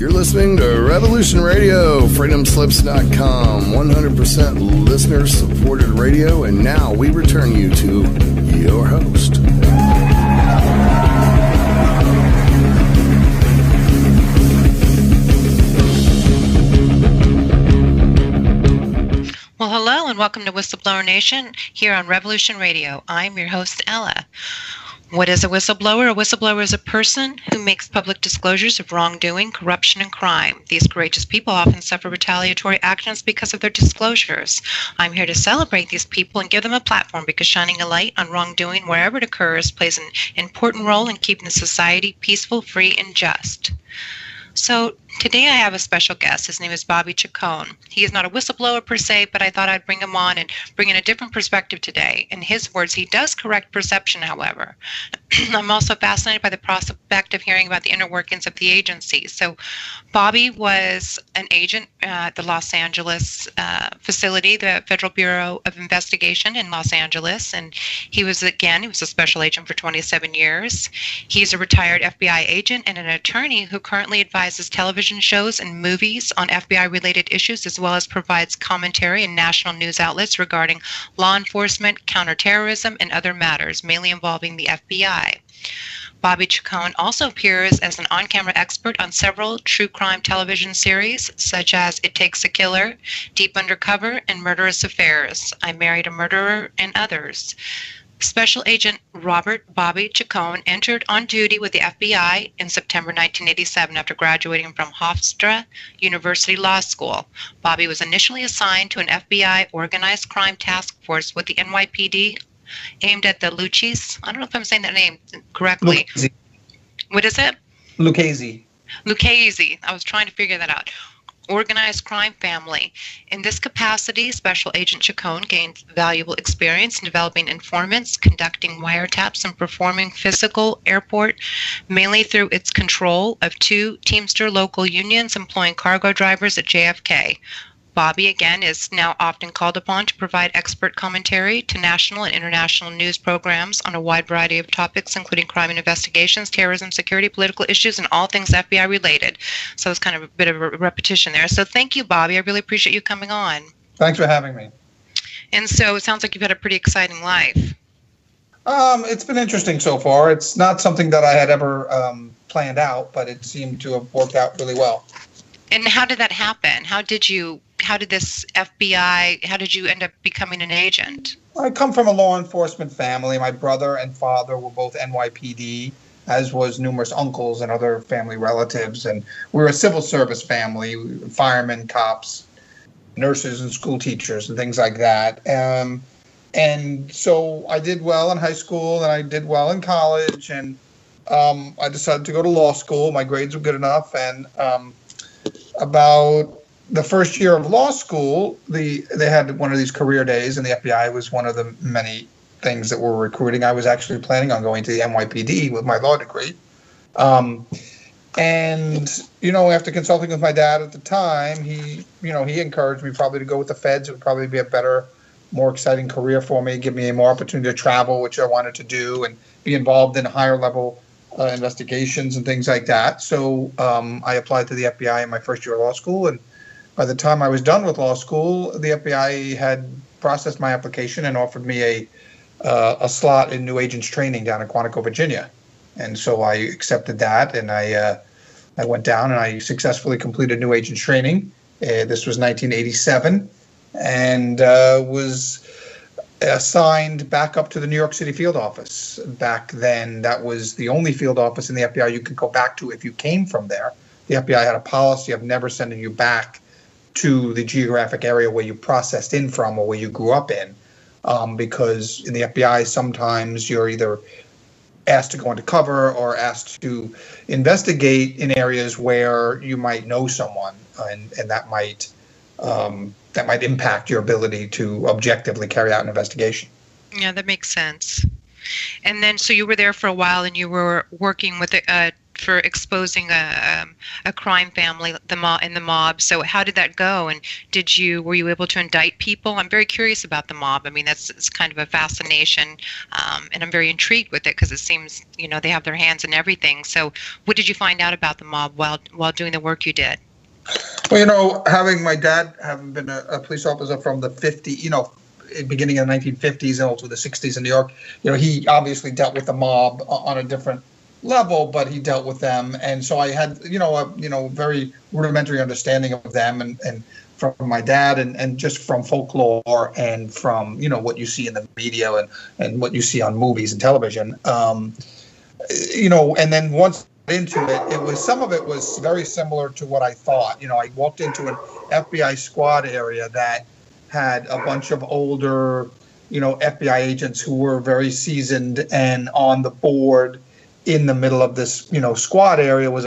You're listening to Revolution Radio, freedomslips.com, 100% listener-supported radio, and now we return you to your host. Well, hello and welcome to Whistleblower Nation here on Revolution Radio. I'm your host, Ella. What is a whistleblower? A whistleblower is a person who makes public disclosures of wrongdoing, corruption, and crime. These courageous people often suffer retaliatory actions because of their disclosures. I'm here to celebrate these people and give them a platform because shining a light on wrongdoing wherever it occurs plays an important role in keeping the society peaceful, free, and just. So today I have a special guest. His name is Bobby Chacon. He is not a whistleblower per se, but I thought I'd bring him on and bring in a different perspective today. In his words, he does correct perception, however. I'm also fascinated by the prospect of hearing about the inner workings of the agency. So Bobby was an agent at the Los Angeles facility, the Federal Bureau of Investigation in Los Angeles, and he was a special agent for 27 years. He's a retired FBI agent and an attorney who currently advises television shows and movies on FBI-related issues, as well as provides commentary in national news outlets regarding law enforcement, counterterrorism, and other matters, mainly involving the FBI. Bobby Chacon also appears as an on-camera expert on several true crime television series, such as It Takes a Killer, Deep Undercover, and Murderous Affairs, I Married a Murderer, and others. Special Agent Robert Bobby Chacon entered on duty with the FBI in September 1987 after graduating from Hofstra University Law School. Bobby was initially assigned to an FBI organized crime task force with the NYPD aimed at the Lucchese. I don't know if I'm saying that name correctly. Lucchese. What is it? Lucchese. Lucchese. I was trying to figure that out. Organized crime family. In this capacity, Special Agent Chacon gained valuable experience in developing informants, conducting wiretaps, and performing physical airport, mainly through its control of two Teamster local unions employing cargo drivers at JFK. Bobby, again, is now often called upon to provide expert commentary to national and international news programs on a wide variety of topics, including crime and investigations, terrorism, security, political issues, and all things FBI related. So it's kind of a bit of a repetition there. So thank you, Bobby. I really appreciate you coming on. Thanks for having me. And so it sounds like you've had a pretty exciting life. It's been interesting so far. It's not something that I had ever planned out, but it seemed to have worked out really well. And how did that happen? How did you end up becoming an agent? I come from a law enforcement family. My brother and father were both NYPD, as was numerous uncles and other family relatives. And we're a civil service family, firemen, cops, nurses, and school teachers, and things like that. And so I did well in high school, and I did well in college, and I decided to go to law school. My grades were good enough, and about the first year of law school, they had one of these career days, and the FBI was one of the many things that were recruiting. I was actually planning on going to the NYPD with my law degree. And, after consulting with my dad at the time, he encouraged me probably to go with the feds. It would probably be a better, more exciting career for me, give me more opportunity to travel, which I wanted to do, and be involved in higher level investigations and things like that. So I applied to the FBI in my first year of law school, and by the time I was done with law school, the FBI had processed my application and offered me a slot in new agents training down in Quantico, Virginia. And so I accepted that, and I went down and I successfully completed new agents training. This was 1987, and was assigned back up to the New York City field office. Back then, that was the only field office in the FBI you could go back to if you came from there. The FBI had a policy of never sending you back to the geographic area where you processed in from or where you grew up in, because in the FBI, sometimes you're either asked to go undercover or asked to investigate in areas where you might know someone, and that might impact your ability to objectively carry out an investigation. Yeah, that makes sense. And then, so you were there for a while, and you were working with for exposing a crime family, the mob. So how did that go? And were you able to indict people? I'm very curious about the mob. I mean, it's kind of a fascination, and I'm very intrigued with it because it seems, they have their hands in everything. So what did you find out about the mob while doing the work you did? Well, having my dad having been a police officer from the beginning of the 1950s and also the 60s in New York, he obviously dealt with the mob on a different level, but he dealt with them. And so I had, a very rudimentary understanding of them and from my dad and just from folklore and from, what you see in the media and what you see on movies and television. And then once into it, some of it was very similar to what I thought. I walked into an FBI squad area that had a bunch of older, FBI agents who were very seasoned, and on the board in the middle of this, squad area was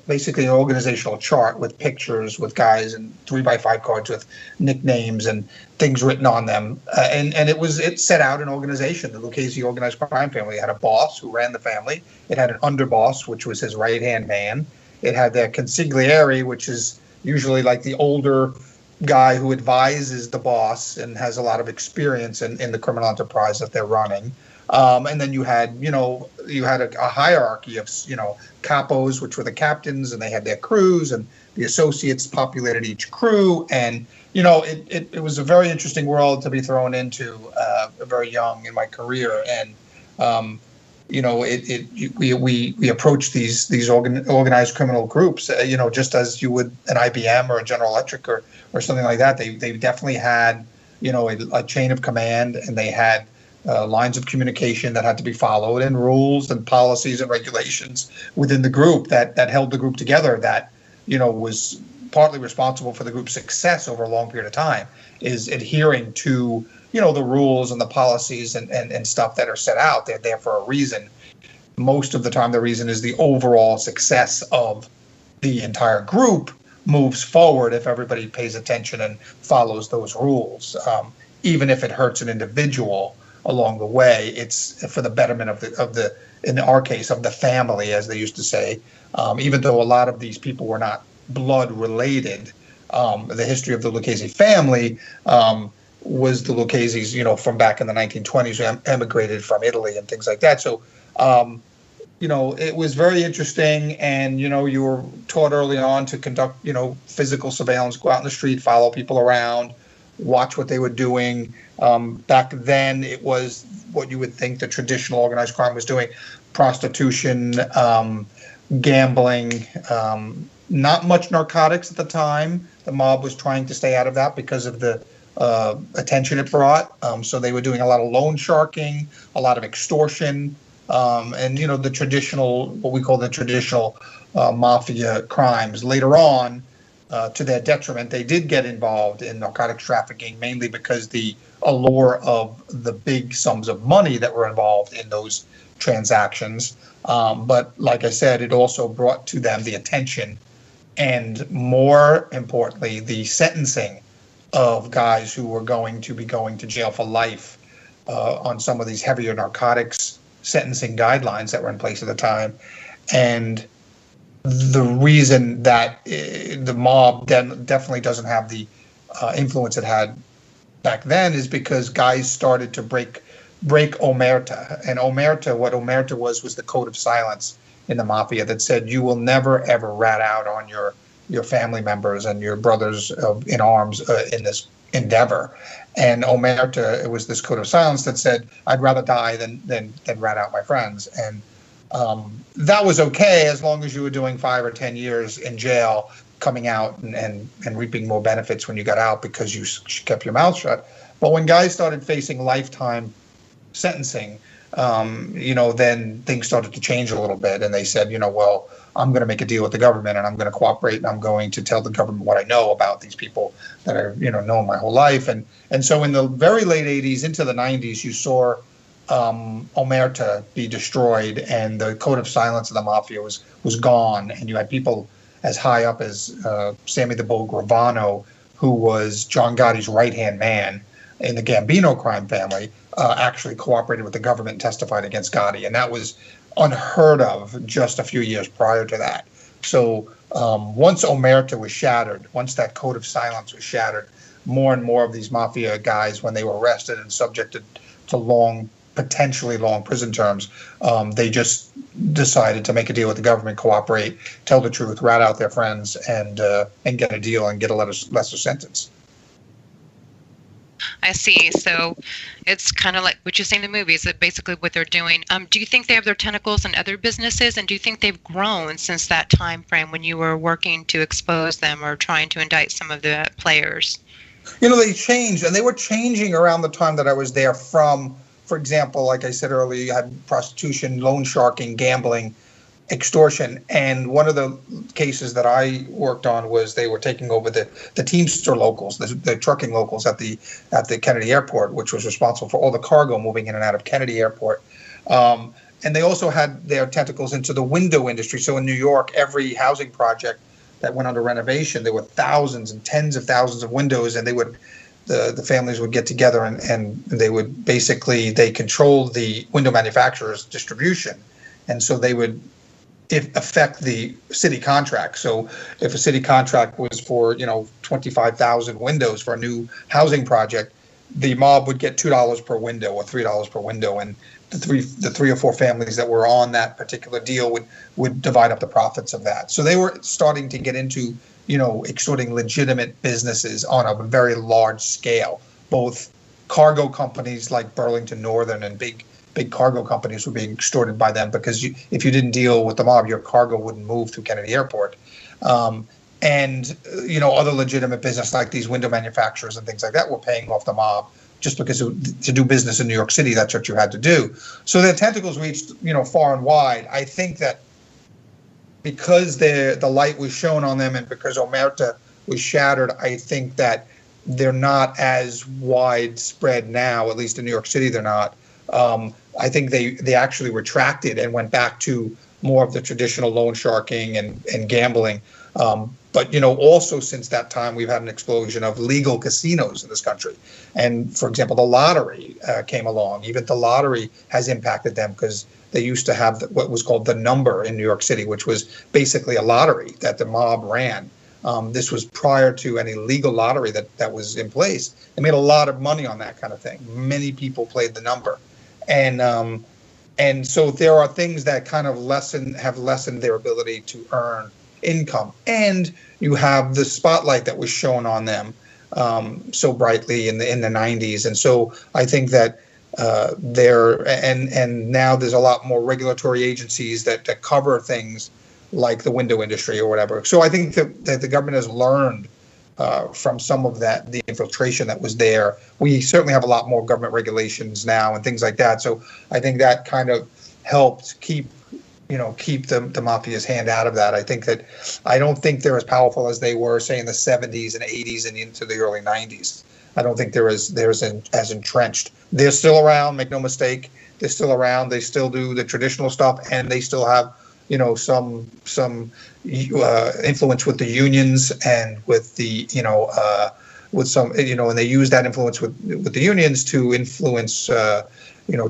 basically an organizational chart with pictures with guys and 3x5 cards with nicknames and things written on them. And it set out an organization. The Lucchese organized crime family had a boss who ran the family. It had an underboss, which was his right-hand man. It had their consigliere, which is usually like the older guy who advises the boss and has a lot of experience in the criminal enterprise that they're running. And then you had a hierarchy of, capos, which were the captains, and they had their crews, and the associates populated each crew. And, it was a very interesting world to be thrown into very young in my career. And, we approached these organized criminal groups, just as you would an IBM or a General Electric or something like that. They definitely had, a chain of command, and they had lines of communication that had to be followed, and rules and policies and regulations within the group that held the group together, that, was partly responsible for the group's success over a long period of time, is adhering to, the rules and the policies and stuff that are set out. They're there for a reason. Most of the time, the reason is the overall success of the entire group moves forward if everybody pays attention and follows those rules. Even if it hurts an individual along the way, it's for the betterment of the in our case, of the family, as they used to say. Even though a lot of these people were not blood related, the history of the Lucchese family was the Lucchese's, from back in the 1920s, who emigrated from Italy and things like that. So, it was very interesting. And, you were taught early on to conduct, physical surveillance, go out in the street, follow people around, watch what they were doing. Back then, it was what you would think the traditional organized crime was doing: prostitution, gambling, not much narcotics at the time. The mob was trying to stay out of that because of the attention it brought. So they were doing a lot of loan sharking, a lot of extortion, and the traditional, what we call the traditional mafia crimes. Later on, to their detriment, they did get involved in narcotics trafficking, mainly because the allure of the big sums of money that were involved in those transactions. But like I said, it also brought to them the attention and, more importantly, the sentencing of guys who were going to be going to jail for life on some of these heavier narcotics sentencing guidelines that were in place at the time. And the reason that the mob definitely doesn't have the influence it had back then is because guys started to break omerta. And what omerta was the code of silence in the mafia that said you will never ever rat out on your family members and your brothers in arms in this endeavor. And omerta, it was this code of silence that said I'd rather die than rat out my friends. And that was okay as long as you were doing 5 or 10 years in jail, coming out and reaping more benefits when you got out because you kept your mouth shut. But when guys started facing lifetime sentencing, then things started to change a little bit. And they said, well, I'm going to make a deal with the government and I'm going to cooperate and I'm going to tell the government what I know about these people that I've known my whole life. And so in the very late 80s into the 90s, you saw omerta be destroyed and the code of silence of the mafia was gone. And you had people as high up as Sammy the Bull Gravano, who was John Gotti's right-hand man in the Gambino crime family, actually cooperated with the government and testified against Gotti. And that was unheard of just a few years prior to that. So once Omerta was shattered, once that code of silence was shattered, more and more of these mafia guys, when they were arrested and subjected to potentially long prison terms, they just decided to make a deal with the government, cooperate, tell the truth, rat out their friends, and get a deal and get a lesser sentence. I see. So it's kind of like what you see in the movies, that basically what they're doing. Do you think they have their tentacles in other businesses, and do you think they've grown since that time frame when you were working to expose them or trying to indict some of the players? They changed, and they were changing around the time that I was there from, for example, like I said earlier, you had prostitution, loan sharking, gambling, extortion. And one of the cases that I worked on was they were taking over the Teamster locals, the trucking locals at the Kennedy Airport, which was responsible for all the cargo moving in and out of Kennedy Airport. And they also had their tentacles into the window industry. So in New York, every housing project that went under renovation, there were thousands and tens of thousands of windows, and the families would get together and they controlled the window manufacturer's distribution. And so they would affect the city contract. So if a city contract was for 25,000 windows for a new housing project, the mob would get $2 per window or $3 per window, and the three or four families that were on that particular deal would divide up the profits of that. So they were starting to get into extorting legitimate businesses on a very large scale. Both cargo companies like Burlington Northern and big cargo companies were being extorted by them, because if you didn't deal with the mob, your cargo wouldn't move through Kennedy Airport. And other legitimate business like these window manufacturers and things like that were paying off the mob, just because to do business in New York City, that's what you had to do. So their tentacles reached far and wide. I think that because the light was shown on them and because Omerta was shattered, I think that they're not as widespread now, at least in New York City they're not. I think they actually retracted and went back to more of the traditional loan sharking and gambling. But also since that time, we've had an explosion of legal casinos in this country. And for example, the lottery came along. Even the lottery has impacted them, because they used to have what was called the number in New York City, which was basically a lottery that the mob ran. This was prior to any legal lottery that was in place. They made a lot of money on that kind of thing. Many people played the number. And so there are things that kind of have lessened their ability to earn income. And you have the spotlight that was shown on them so brightly in the 90s. And so I think that and now there's a lot more regulatory agencies that cover things like the window industry or whatever. So I think that the government has learned from some of the infiltration that was there. We certainly have a lot more government regulations now and things like that. So I think that kind of helped keep the mafia's hand out of that. I don't think they're as powerful as they were, say, in the 70s and 80s and into the early 90s. I don't think they're as entrenched. They're still around, make no mistake. They're still around. They still do the traditional stuff, and they still have some influence with the unions and with the with some and they use that influence with the unions to influence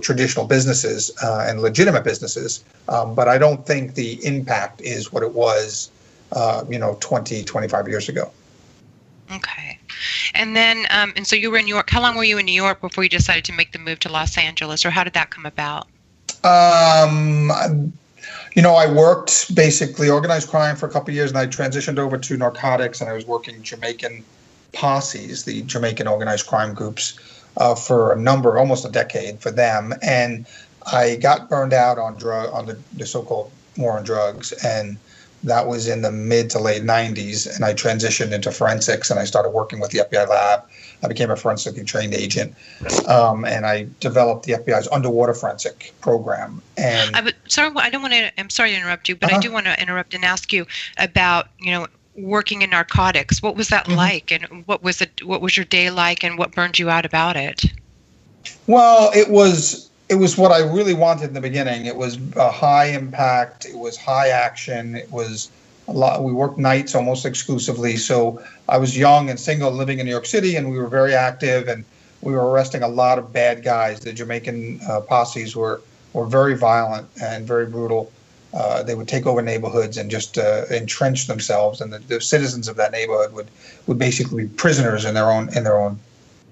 traditional businesses and legitimate businesses. But I don't think the impact is what it was 20, 25 years ago. Okay. And then and so you were in New York. How long were you in New York before you decided to make the move to Los Angeles, or how did that come about? I worked basically organized crime for a couple of years, and I transitioned over to narcotics, and I was working Jamaican posses, the Jamaican organized crime groups, for almost a decade for them. And I got burned out on the so-called war on drugs, and that was in the mid to late 90s. And I transitioned into forensics, and I started working with the FBI lab. I became a forensically trained agent, and I developed the FBI's underwater forensic program. And I'm sorry to interrupt you, but I do want to interrupt and ask you about working in narcotics. What was that like, and what was your day like, and what burned you out about it? Well, it was what I really wanted in the beginning. It was a high impact. It was high action. It was a lot. We worked nights almost exclusively. So I was young and single, living in New York City, and we were very active, and we were arresting a lot of bad guys. The Jamaican posses were were very violent and very brutal. They would take over neighborhoods and just entrench themselves, and the citizens of that neighborhood would basically be prisoners in their own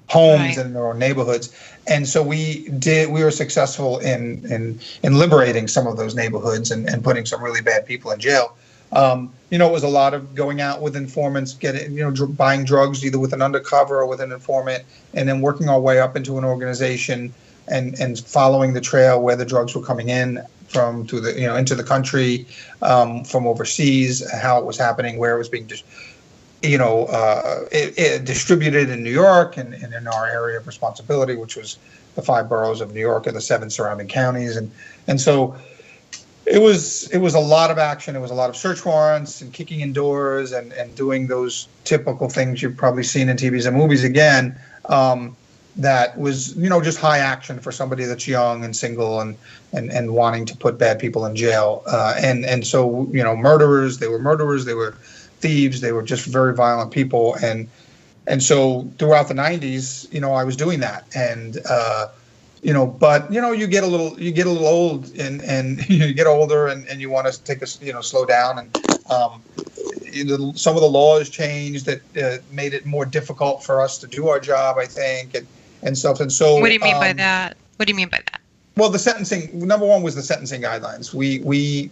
homes Right. and in their own neighborhoods. And so we were successful in liberating some of those neighborhoods and putting some really bad people in jail. It was a lot of going out with informants, buying drugs either with an undercover or with an informant, and then working our way up into an organization and following the trail where the drugs were coming in into the country, from overseas, how it was happening, where it was being distributed in New York and in our area of responsibility, which was the 5 boroughs of New York and the 7 surrounding counties. And so it was a lot of action. It was a lot of search warrants and kicking in doors and doing those typical things you've probably seen in TVs and movies again. That was, just high action for somebody that's young and single and wanting to put bad people in jail. And so, murderers, they were thieves, they were just very violent people. And so throughout the 90s, I was doing that. And, but, you get a little old and you get older and you want to slow down. And some of the laws changed that made it more difficult for us to do our job, I think, and stuff. And so, what do you mean by that? What do you mean by that? Well, the sentencing, number one was the sentencing guidelines.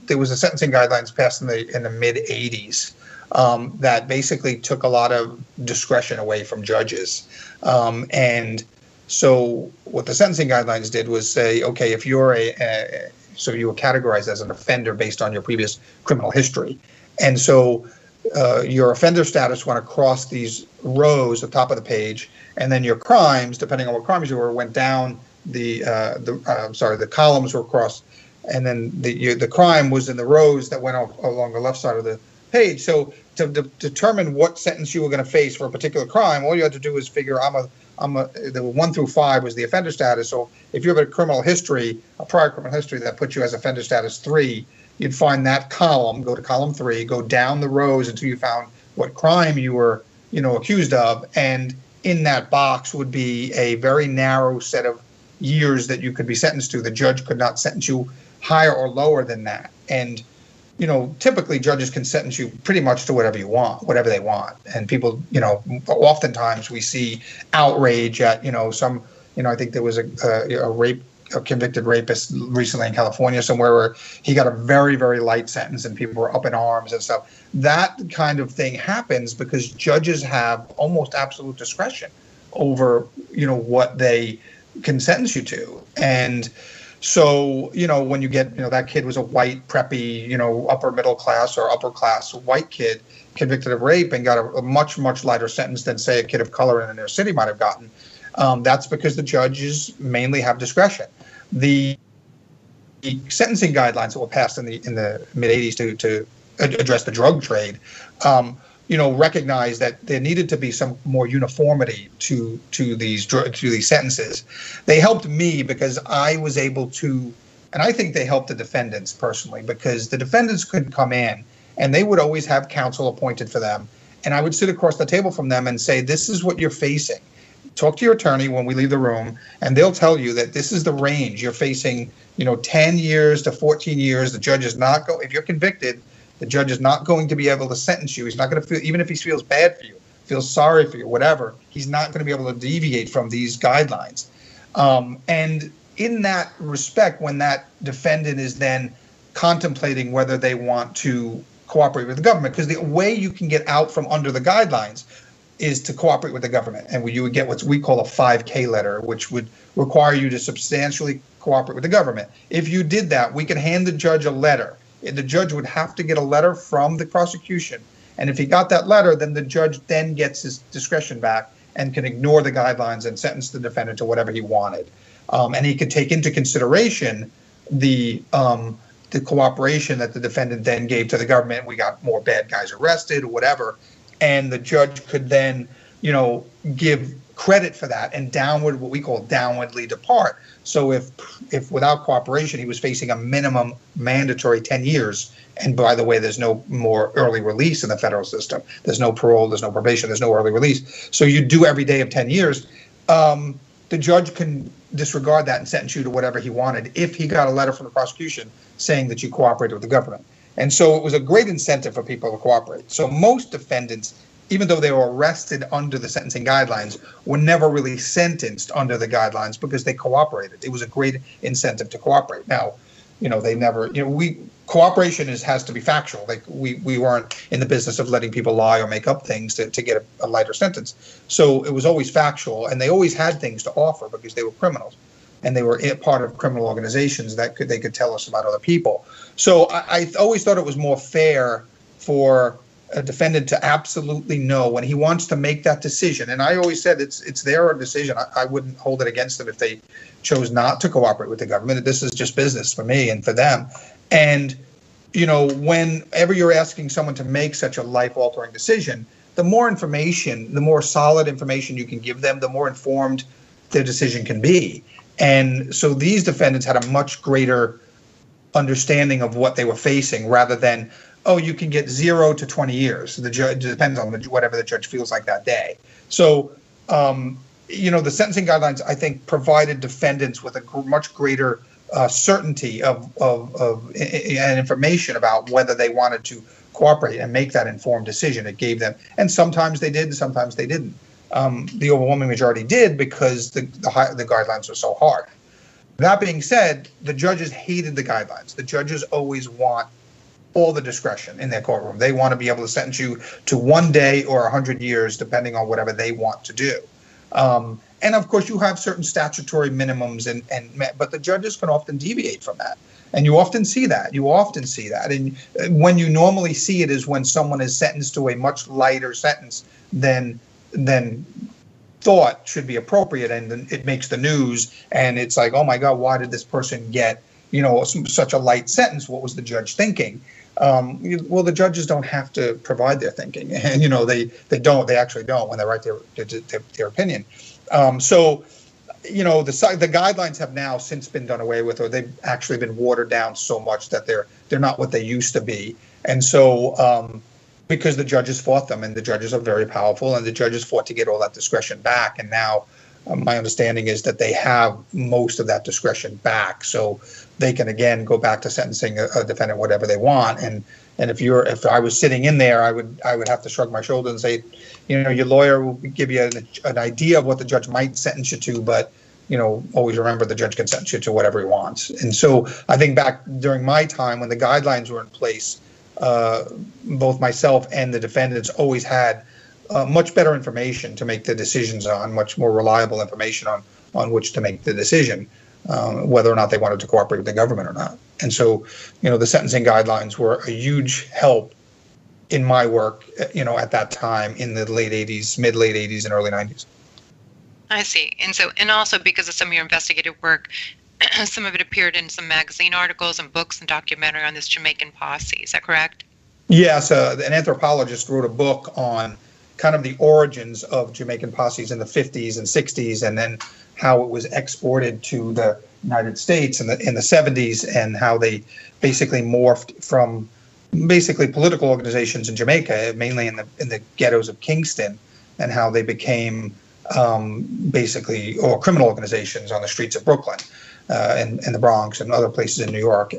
There was a sentencing guidelines passed in the mid 80s that basically took a lot of discretion away from judges. And so what the sentencing guidelines did was say, okay, if you're so you were categorized as an offender based on your previous criminal history. And so your offender status went across these rows at the top of the page, and then your crimes, depending on what crimes you were, went down the columns were across, and then the crime was in the rows that went along the left side of the page. So to determine what sentence you were going to face for a particular crime, all you had to do was figure the 1 through 5 was the offender status. So if you have a prior criminal history that puts you as offender status 3, you'd find that column, go to column 3, go down the rows until you found what crime you were, accused of, and in that box would be a very narrow set of years that you could be sentenced to. The judge could not sentence you higher or lower than that. And, typically judges can sentence you pretty much to whatever they want. And people, oftentimes we see outrage at, I think there was a convicted rapist recently in California somewhere where he got a very, very light sentence and people were up in arms and stuff. That kind of thing happens because judges have almost absolute discretion over, what they can sentence you to. And so, when you get, that kid was a white, preppy, upper middle class or upper class white kid convicted of rape and got a much, much lighter sentence than, say, a kid of color in inner city might have gotten. That's because the judges mainly have discretion. The sentencing guidelines that were passed in the mid 80s to address the drug trade, recognized that there needed to be some more uniformity to these sentences. They helped me because I was able to, and I think they helped the defendants personally, because the defendants could come in and they would always have counsel appointed for them, and I would sit across the table from them and say, this is what you're facing. Talk to your attorney when we leave the room, and they'll tell you that this is the range you're facing. 10 years to 14 years. The judge is not if you're convicted, the judge is not going to be able to sentence you. He's not going to feel, even if he feels bad for you, feels sorry for you, whatever, he's not going to be able to deviate from these guidelines. And in that respect, when that defendant is then contemplating whether they want to cooperate with the government, because the way you can get out from under the guidelines is to cooperate with the government. And you would get what we call a 5K letter, which would require you to substantially cooperate with the government. If you did that, we could hand the judge a letter. The judge would have to get a letter from the prosecution. And if he got that letter, then the judge then gets his discretion back and can ignore the guidelines and sentence the defendant to whatever he wanted. And he could take into consideration the cooperation that the defendant then gave to the government. We got more bad guys arrested or whatever. And the judge could then, give credit for that and what we call downwardly depart. So if without cooperation he was facing a minimum mandatory 10 years, and by the way, there's no more early release in the federal system. There's no parole, there's no probation, there's no early release. So you do every day of 10 years. the judge can disregard that and sentence you to whatever he wanted if he got a letter from the prosecution saying that you cooperated with the government. And so it was a great incentive for people to cooperate. So most defendants, even though they were arrested under the sentencing guidelines, were never really sentenced under the guidelines because they cooperated. It was a great incentive to cooperate. Now, they never, cooperation has to be factual. Like we weren't in the business of letting people lie or make up things to get a lighter sentence. So it was always factual, and they always had things to offer because they were criminals, and they were part of criminal organizations that they could tell us about other people. So I always thought it was more fair for a defendant to absolutely know when he wants to make that decision. And I always said it's their decision. I wouldn't hold it against them if they chose not to cooperate with the government. This is just business for me and for them. And, whenever you're asking someone to make such a life-altering decision, the more information, the more solid information you can give them, the more informed their decision can be. And so these defendants had a much greater understanding of what they were facing rather than, you can get 0 to 20 years. The judge depends on whatever the judge feels like that day. So, the sentencing guidelines, I think, provided defendants with a much greater certainty of and information about whether they wanted to cooperate and make that informed decision. It gave them, and sometimes they did, and sometimes they didn't. The overwhelming majority did because the guidelines were so hard. That being said, the judges hated the guidelines. The judges always want all the discretion in their courtroom. They want to be able to sentence you to 1 day or 100 years, depending on whatever they want to do. And of course, you have certain statutory minimums, but the judges can often deviate from that. And you often see that. And when you normally see it is when someone is sentenced to a much lighter sentence than thought should be appropriate, and then it makes the news, and it's like, oh my God, why did this person get such a light sentence? What was the judge thinking? Well, the judges don't have to provide their thinking, and they actually don't when they write their opinion. So the guidelines have now since been done away with, or they've actually been watered down so much that they're not what they used to be. And so because the judges fought them, and the judges are very powerful, and the judges fought to get all that discretion back, and now my understanding is that they have most of that discretion back, so they can again go back to sentencing a defendant whatever they want. And if I was sitting in there, I would have to shrug my shoulders and say, your lawyer will give you an idea of what the judge might sentence you to, but always remember the judge can sentence you to whatever he wants. And so I think back during my time when the guidelines were in place, both myself and the defendants always had much better information to make the decisions on, much more reliable information on which to make the decision, whether or not they wanted to cooperate with the government or not. And so, the sentencing guidelines were a huge help in my work, at that time in the mid-late 80s and early 90s. I see. And also because of some of your investigative work, some of it appeared in some magazine articles and books and documentary on this Jamaican posse. Is that correct? Yes. An anthropologist wrote a book on kind of the origins of Jamaican posses in the 50s and 60s, and then how it was exported to the United States in the 70s, and how they basically morphed from basically political organizations in Jamaica, mainly in the ghettos of Kingston, and how they became or criminal organizations on the streets of Brooklyn and the Bronx and other places in New York.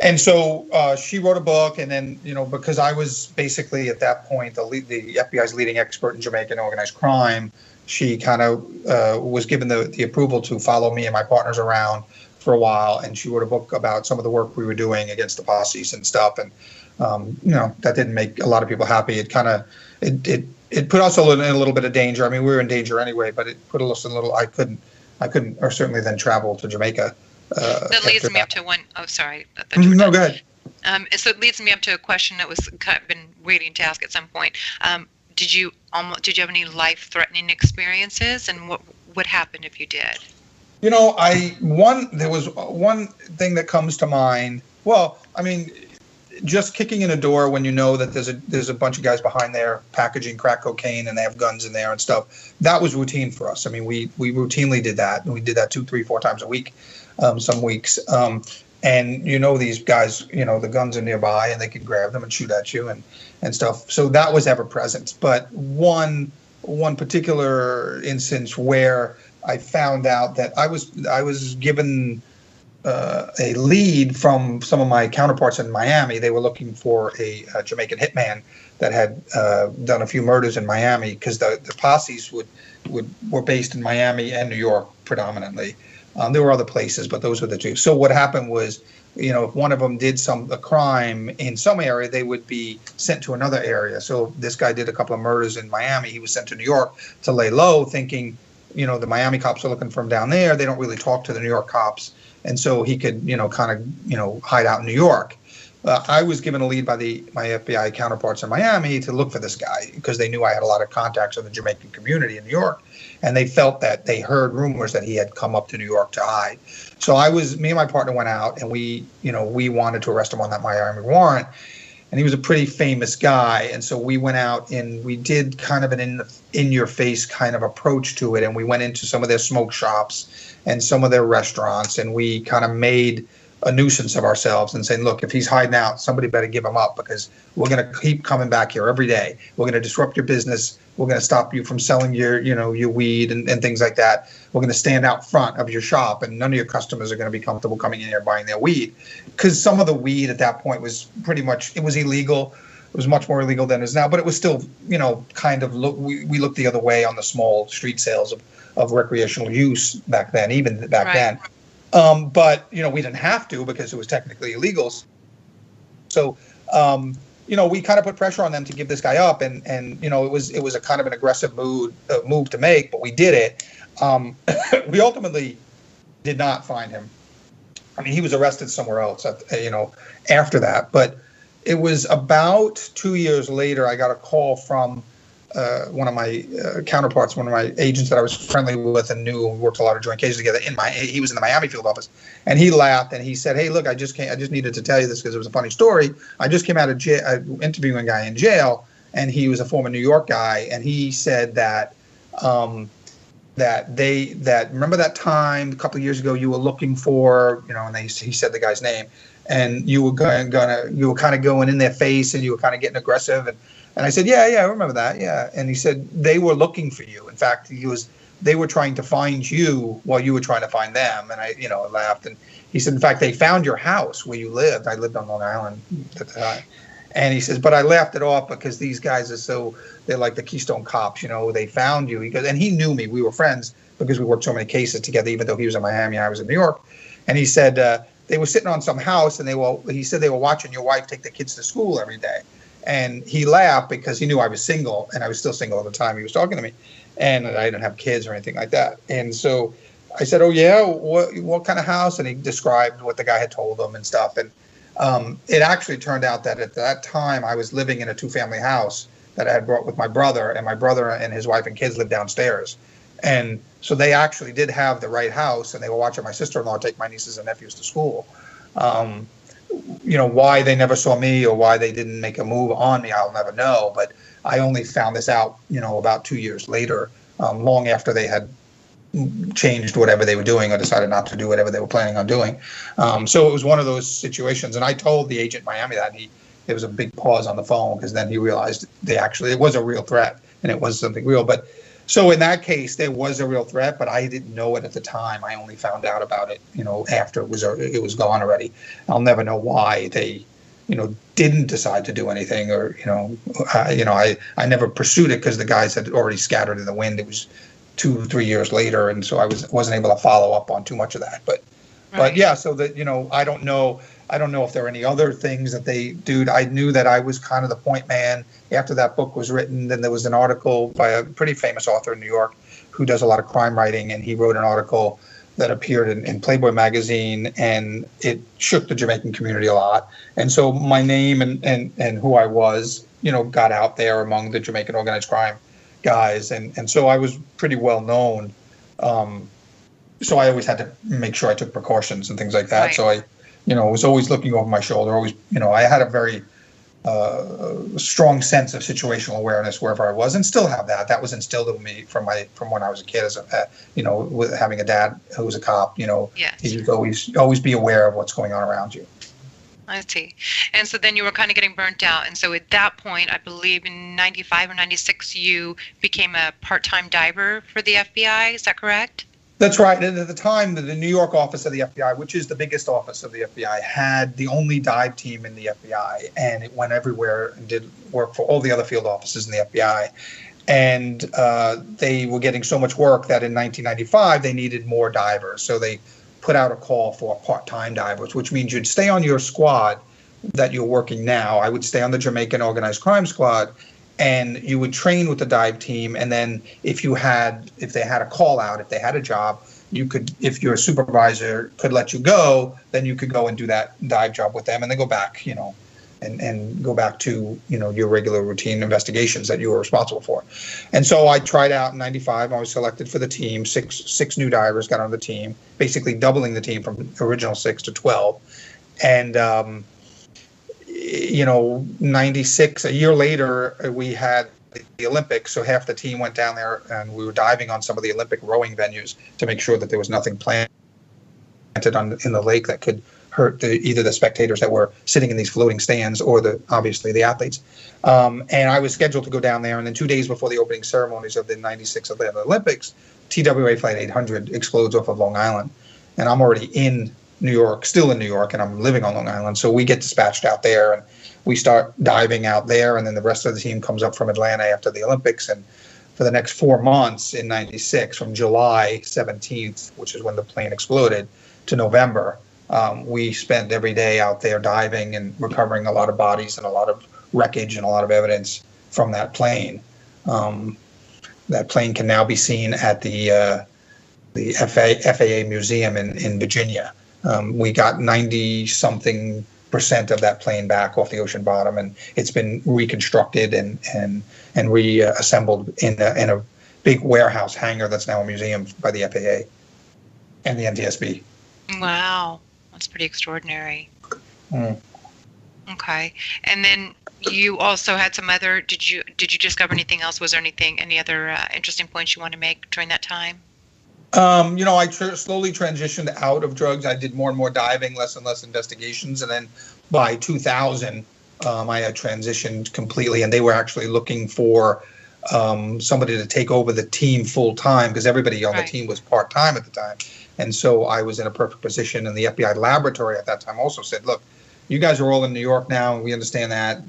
And so she wrote a book, and then, because I was basically at that point the FBI's leading expert in Jamaican organized crime, she kind of was given the approval to follow me and my partners around for a while, and she wrote a book about some of the work we were doing against the posses and stuff. And that didn't make a lot of people happy. It kind of it put us in a little bit of danger. I mean, we were in danger anyway, but it put us in a little. I couldn't, or certainly then travel to Jamaica. That leads me up to one. Oh, sorry. No, go ahead. So it leads me up to a question that was kind of been waiting to ask at some point. Did you have any life-threatening experiences, and what happened if you did? There was one thing that comes to mind. Well, I mean, just kicking in a door when you know that there's a bunch of guys behind there packaging crack cocaine and they have guns in there and stuff. That was routine for us. I mean, we routinely did that, and we did that 2, 3, 4 times a week, some weeks. And these guys, the guns are nearby and they can grab them and shoot at you and stuff. So that was ever present. But one one particular instance where I found out that I was given a lead from some of my counterparts in Miami. They were looking for a Jamaican hitman that had done a few murders in Miami, because the posses were based in Miami and New York predominantly. There were other places, but those were the two. So what happened was, if one of them did a crime in some area, they would be sent to another area. So this guy did a couple of murders in Miami. He was sent to New York to lay low, thinking, the Miami cops are looking for him down there. They don't really talk to the New York cops. And so he could, hide out in New York. I was given a lead by my FBI counterparts in Miami to look for this guy, because they knew I had a lot of contacts in the Jamaican community in New York, and they felt that they heard rumors that he had come up to New York to hide. So me and my partner went out, and we wanted to arrest him on that Miami warrant, and he was a pretty famous guy, and so we went out and we did kind of an in-your-face kind of approach to it, and we went into some of their smoke shops and some of their restaurants, and we kind of made a nuisance of ourselves and saying, look, if he's hiding out, somebody better give him up, because we're going to keep coming back here every day. We're going to disrupt your business. We're going to stop you from selling your weed and things like that. We're going to stand out front of your shop, and none of your customers are going to be comfortable coming in here buying their weed, because some of the weed at that point was pretty much, it was illegal. It was much more illegal than it is now, but it was still, kind of we looked the other way on the small street sales of recreational use back then, even back then. But, we didn't have to, because it was technically illegal. So, we kind of put pressure on them to give this guy up. And it was a kind of an aggressive move to make, but we did it. We ultimately did not find him. I mean, he was arrested somewhere else, after that. But it was about 2 years later, I got a call from one of my counterparts, one of my agents that I was friendly with and knew, we worked a lot of joint cases together. He was in the Miami field office, and he laughed and he said, "Hey, look, I just needed to tell you this because it was a funny story. I just came out of jail, interviewing a guy in jail, and he was a former New York guy, and he said that remember that time a couple of years ago you were looking for, and he said the guy's name, and you were you were kind of going in their face and you were kind of getting aggressive." And I said, yeah, I remember that, yeah. And he said, they were looking for you. In fact, they were trying to find you while you were trying to find them. And I laughed. And he said, in fact, they found your house where you lived. I lived on Long Island at the time. And he says, but I laughed it off because these guys they're like the Keystone Cops, they found you. He goes, and he knew me. We were friends because we worked so many cases together, even though he was in Miami, I was in New York. And he said, they were sitting on some house, and he said they were watching your wife take the kids to school every day. And he laughed because he knew I was single, and I was still single at the time he was talking to me, and I didn't have kids or anything like that. And so I said, oh, yeah, what kind of house? And he described what the guy had told him and stuff. And it actually turned out that at that time I was living in a two-family house that I had brought with my brother, and my brother and his wife and kids lived downstairs. And so they actually did have the right house, and they were watching my sister-in-law take my nieces and nephews to school. Why they never saw me or why they didn't make a move on me, I'll never know. But I only found this out, about 2 years later, long after they had changed whatever they were doing or decided not to do whatever they were planning on doing. So it was one of those situations. And I told the agent in Miami that, there was a big pause on the phone, because then he realized it was a real threat and it was something real. But so in that case, there was a real threat, but I didn't know it at the time. I only found out about it, after it was gone already. I'll never know why they, didn't decide to do anything, or I never pursued it because the guys had already scattered in the wind. It was 2-3 years later, and so I wasn't able to follow up on too much of that. But yeah, so that I don't know if there are any other things that they do. I knew that I was kind of the point man. After that book was written, then there was an article by a pretty famous author in New York who does a lot of crime writing, and he wrote an article that appeared in Playboy magazine, and it shook the Jamaican community a lot. And so my name and who I was, got out there among the Jamaican organized crime guys, and so I was pretty well known. So I always had to make sure I took precautions and things like that. Right. So I was always looking over my shoulder. Always, I had a very strong sense of situational awareness wherever I was, and still have that. That was instilled in me from when I was a kid. As with having a dad who was a cop, yes. You always be aware of what's going on around you. I see. And so then you were kind of getting burnt out. And so at that point, I believe in 95 or 96, you became a part-time diver for the FBI. Is that correct? That's right. And at the time, the New York office of the FBI, which is the biggest office of the FBI, had the only dive team in the FBI. And it went everywhere and did work for all the other field offices in the FBI. And they were getting so much work that in 1995, they needed more divers. So they put out a call for part-time divers, which means you'd stay on your squad that you're working now. I would stay on the Jamaican organized crime squad, and you would train with the dive team. And then if they had a call out, if they had a job, you could, if your supervisor could let you go, then you could go and do that dive job with them, and then go back, and go back to, your regular routine investigations that you were responsible for. And so I tried out in 95. I was selected for the team. Six new divers got on the team, basically doubling the team from original 6 to 12. And, 96, a year later, we had the Olympics. So half the team went down there, and we were diving on some of the Olympic rowing venues to make sure that there was nothing planted in the lake that could hurt either the spectators that were sitting in these floating stands or obviously the athletes. And I was scheduled to go down there, and then 2 days before the opening ceremonies of the 96 Atlanta Olympics, TWA Flight 800 explodes off of Long Island. And I'm already still in New York, and I'm living on Long Island. So we get dispatched out there, and we start diving out there, and then the rest of the team comes up from Atlanta after the Olympics. And for the next 4 months in 96, from July 17th, which is when the plane exploded, to November, we spent every day out there diving and recovering a lot of bodies and a lot of wreckage and a lot of evidence from that plane. That plane can now be seen at the FAA Museum in Virginia. We got 90-something% of that plane back off the ocean bottom, and it's been reconstructed and reassembled in a big warehouse hangar that's now a museum by the FAA and the NTSB. Wow. That's pretty extraordinary. Mm. Okay. And then you also had some other, did you discover anything else? Was there any other interesting points you want to make during that time? I slowly transitioned out of drugs. I did more and more diving, less and less investigations. And then by 2000, I had transitioned completely, and they were actually looking for somebody to take over the team full time, because everybody on the team was part time at the time. And so I was in a perfect position, and the FBI laboratory at that time also said, look, you guys are all in New York now, and we understand that,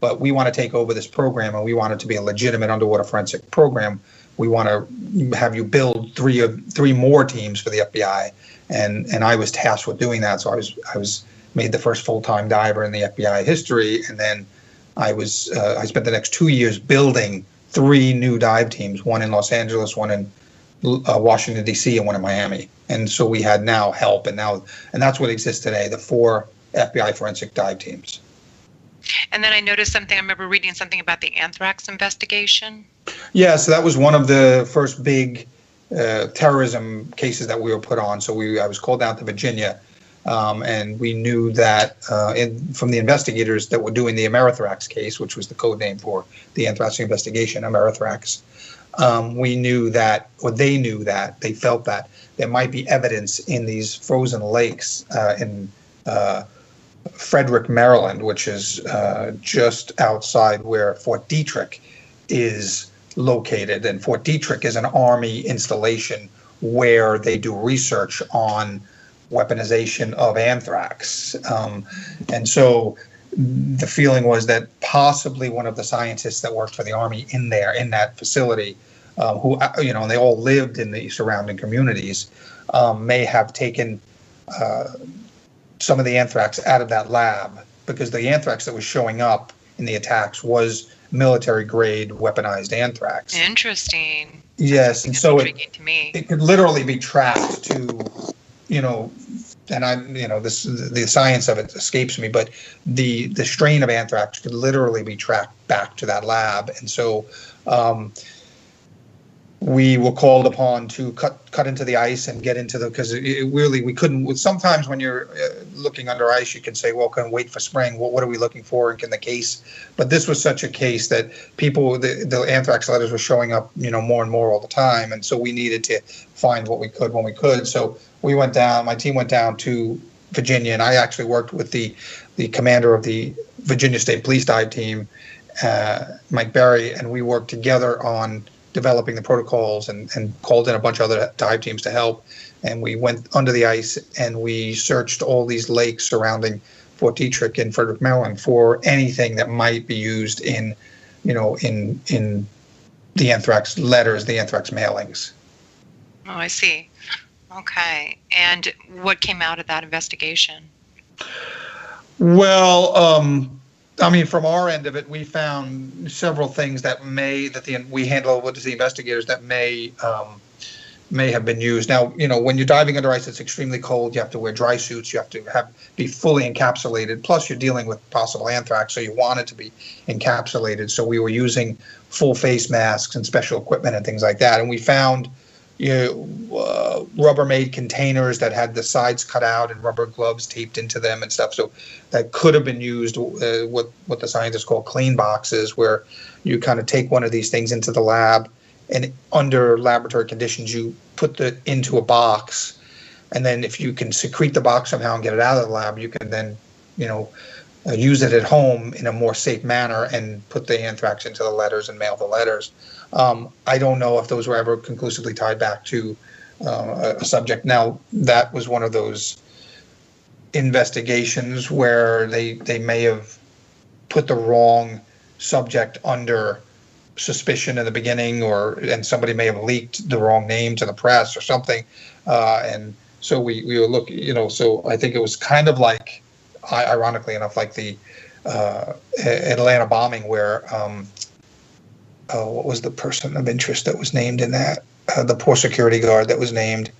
but we want to take over this program, and we want it to be a legitimate underwater forensic program. We want to have you build three more teams for the FBI. And I was tasked with doing that. So I was made the first full-time diver in the FBI history. And then I spent the next 2 years building 3 new dive teams, one in Los Angeles, one in Washington, D.C., and one in Miami. And so we had now help, and that's what exists today, the 4 FBI forensic dive teams. And then I noticed something, I remember reading something about the anthrax investigation. Yeah, so that was one of the first big terrorism cases that we were put on. So I was called down to Virginia, and we knew that from the investigators that were doing the Amerithrax case, which was the code name for the anthrax investigation, Amerithrax. We knew that, or they knew that, they felt that there might be evidence in these frozen lakes in Frederick, Maryland, which is just outside where Fort Detrick is located. And Fort Detrick is an Army installation where they do research on weaponization of anthrax. And so the feeling was that possibly one of the scientists that worked for the Army in that facility, who, and they all lived in the surrounding communities, may have taken some of the anthrax out of that lab, because the anthrax that was showing up in the attacks was military-grade weaponized anthrax. Interesting. Yes, and so it could literally be tracked to, and the science of it escapes me, but the strain of anthrax could literally be tracked back to that lab. And so we were called upon to cut into the ice and get into because we couldn't. Sometimes when you're looking under ice, you can say, well, can wait for spring. What are we looking for? And can the case? But this was such a case that the anthrax letters were showing up, more and more all the time. And so we needed to find what we could when we could. So we went down, my team went down to Virginia, and I actually worked with the the commander of the Virginia State Police dive team, Mike Berry, and we worked together on developing the protocols and called in a bunch of other dive teams to help. And we went under the ice and we searched all these lakes surrounding Fort Detrick in Frederick, Maryland for anything that might be used in the anthrax letters, the anthrax mailings. Oh, I see. Okay. And what came out of that investigation? Well, from our end of it, we found several things we handle over to the investigators that may have been used. Now, when you're diving under ice, it's extremely cold. You have to wear dry suits. You have to be fully encapsulated. Plus, you're dealing with possible anthrax, so you want it to be encapsulated. So we were using full face masks and special equipment and things like that. And we found Rubbermaid containers that had the sides cut out and rubber gloves taped into them and stuff. So that could have been used, what the scientists call clean boxes, where you kind of take one of these things into the lab, and under laboratory conditions, you put it into a box, and then if you can secrete the box somehow and get it out of the lab, you can then, use it at home in a more safe manner and put the anthrax into the letters and mail the letters. I don't know if those were ever conclusively tied back to a subject. Now, that was one of those investigations where they may have put the wrong subject under suspicion in the beginning, and somebody may have leaked the wrong name to the press or something. And so we were looking, so I think it was kind of like, ironically enough, like the Atlanta bombing where, what was the person of interest that was named in that? The poor security guard that was named.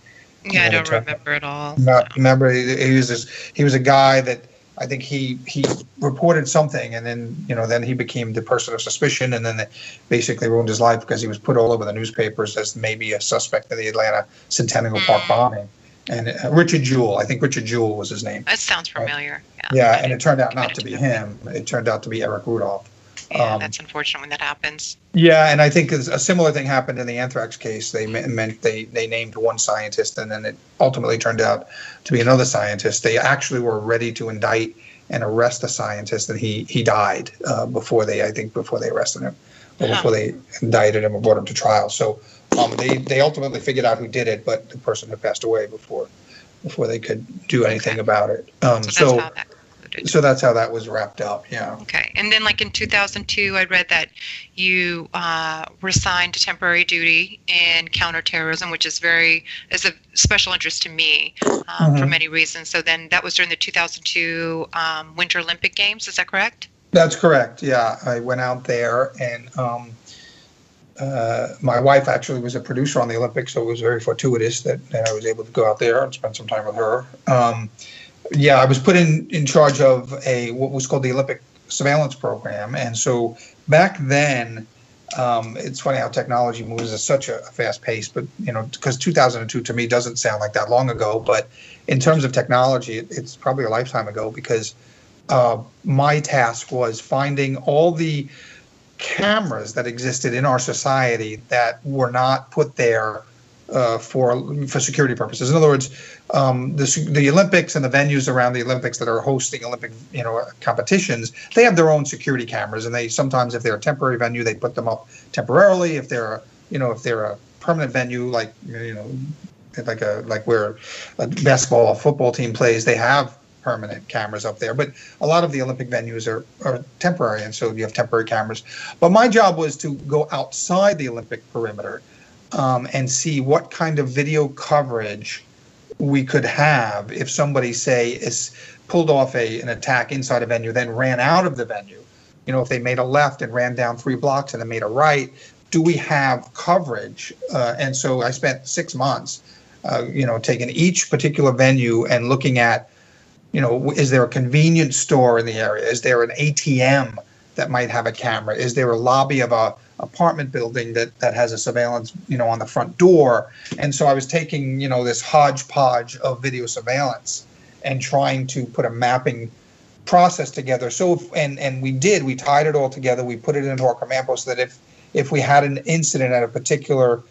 Yeah, I don't remember at all. Remember, he was a guy that I think he reported something, and then he became the person of suspicion, and then they basically ruined his life because he was put all over the newspapers as maybe a suspect in the Atlanta Centennial Park bombing. And Richard Jewell, I think Richard Jewell was his name. That sounds familiar. Yeah, and it turned out not to be him. It turned out to be Eric Rudolph. Yeah, that's unfortunate when that happens. Yeah, and I think a similar thing happened in the anthrax case. They named one scientist, and then it ultimately turned out to be another scientist. They actually were ready to indict and arrest the scientist, and he died before they arrested him, or before they indicted him or brought him to trial. So they ultimately figured out who did it, but the person had passed away before they could do anything about it. So that's how that was wrapped up. Yeah. Okay. And then, like in 2002, I read that you were assigned to temporary duty in counterterrorism, which is a special interest to me for many reasons. So then that was during the 2002 Winter Olympic Games. Is that correct? That's correct. Yeah. I went out there, and my wife actually was a producer on the Olympics, so it was very fortuitous that I was able to go out there and spend some time with her. I was put in charge of what was called the Olympic Surveillance Program. And so back then, it's funny how technology moves at such a fast pace, but, because 2002 to me doesn't sound like that long ago. But in terms of technology, it's probably a lifetime ago, because my task was finding all the cameras that existed in our society that were not put there for security purposes. In other words, the Olympics and the venues around the Olympics that are hosting Olympic competitions, they have their own security cameras, and they sometimes, if they're a temporary venue, they put them up temporarily. If they're a permanent venue, like where a basketball or football team plays, they have permanent cameras up there. But a lot of the Olympic venues are temporary, and so you have temporary cameras. But my job was to go outside the Olympic perimeter and see what kind of video coverage we could have if somebody, say, is pulled off an attack inside a venue, then ran out of the venue. If they made a left and ran down 3 blocks and then made a right, do we have coverage? And so I spent 6 months, taking each particular venue and looking at, is there a convenience store in the area? Is there an ATM that might have a camera? Is there a lobby of a apartment building that has a surveillance, on the front door? And so I was taking, this hodgepodge of video surveillance and trying to put a mapping process together. So, we tied it all together. We put it into our command post so that if we had an incident at a particular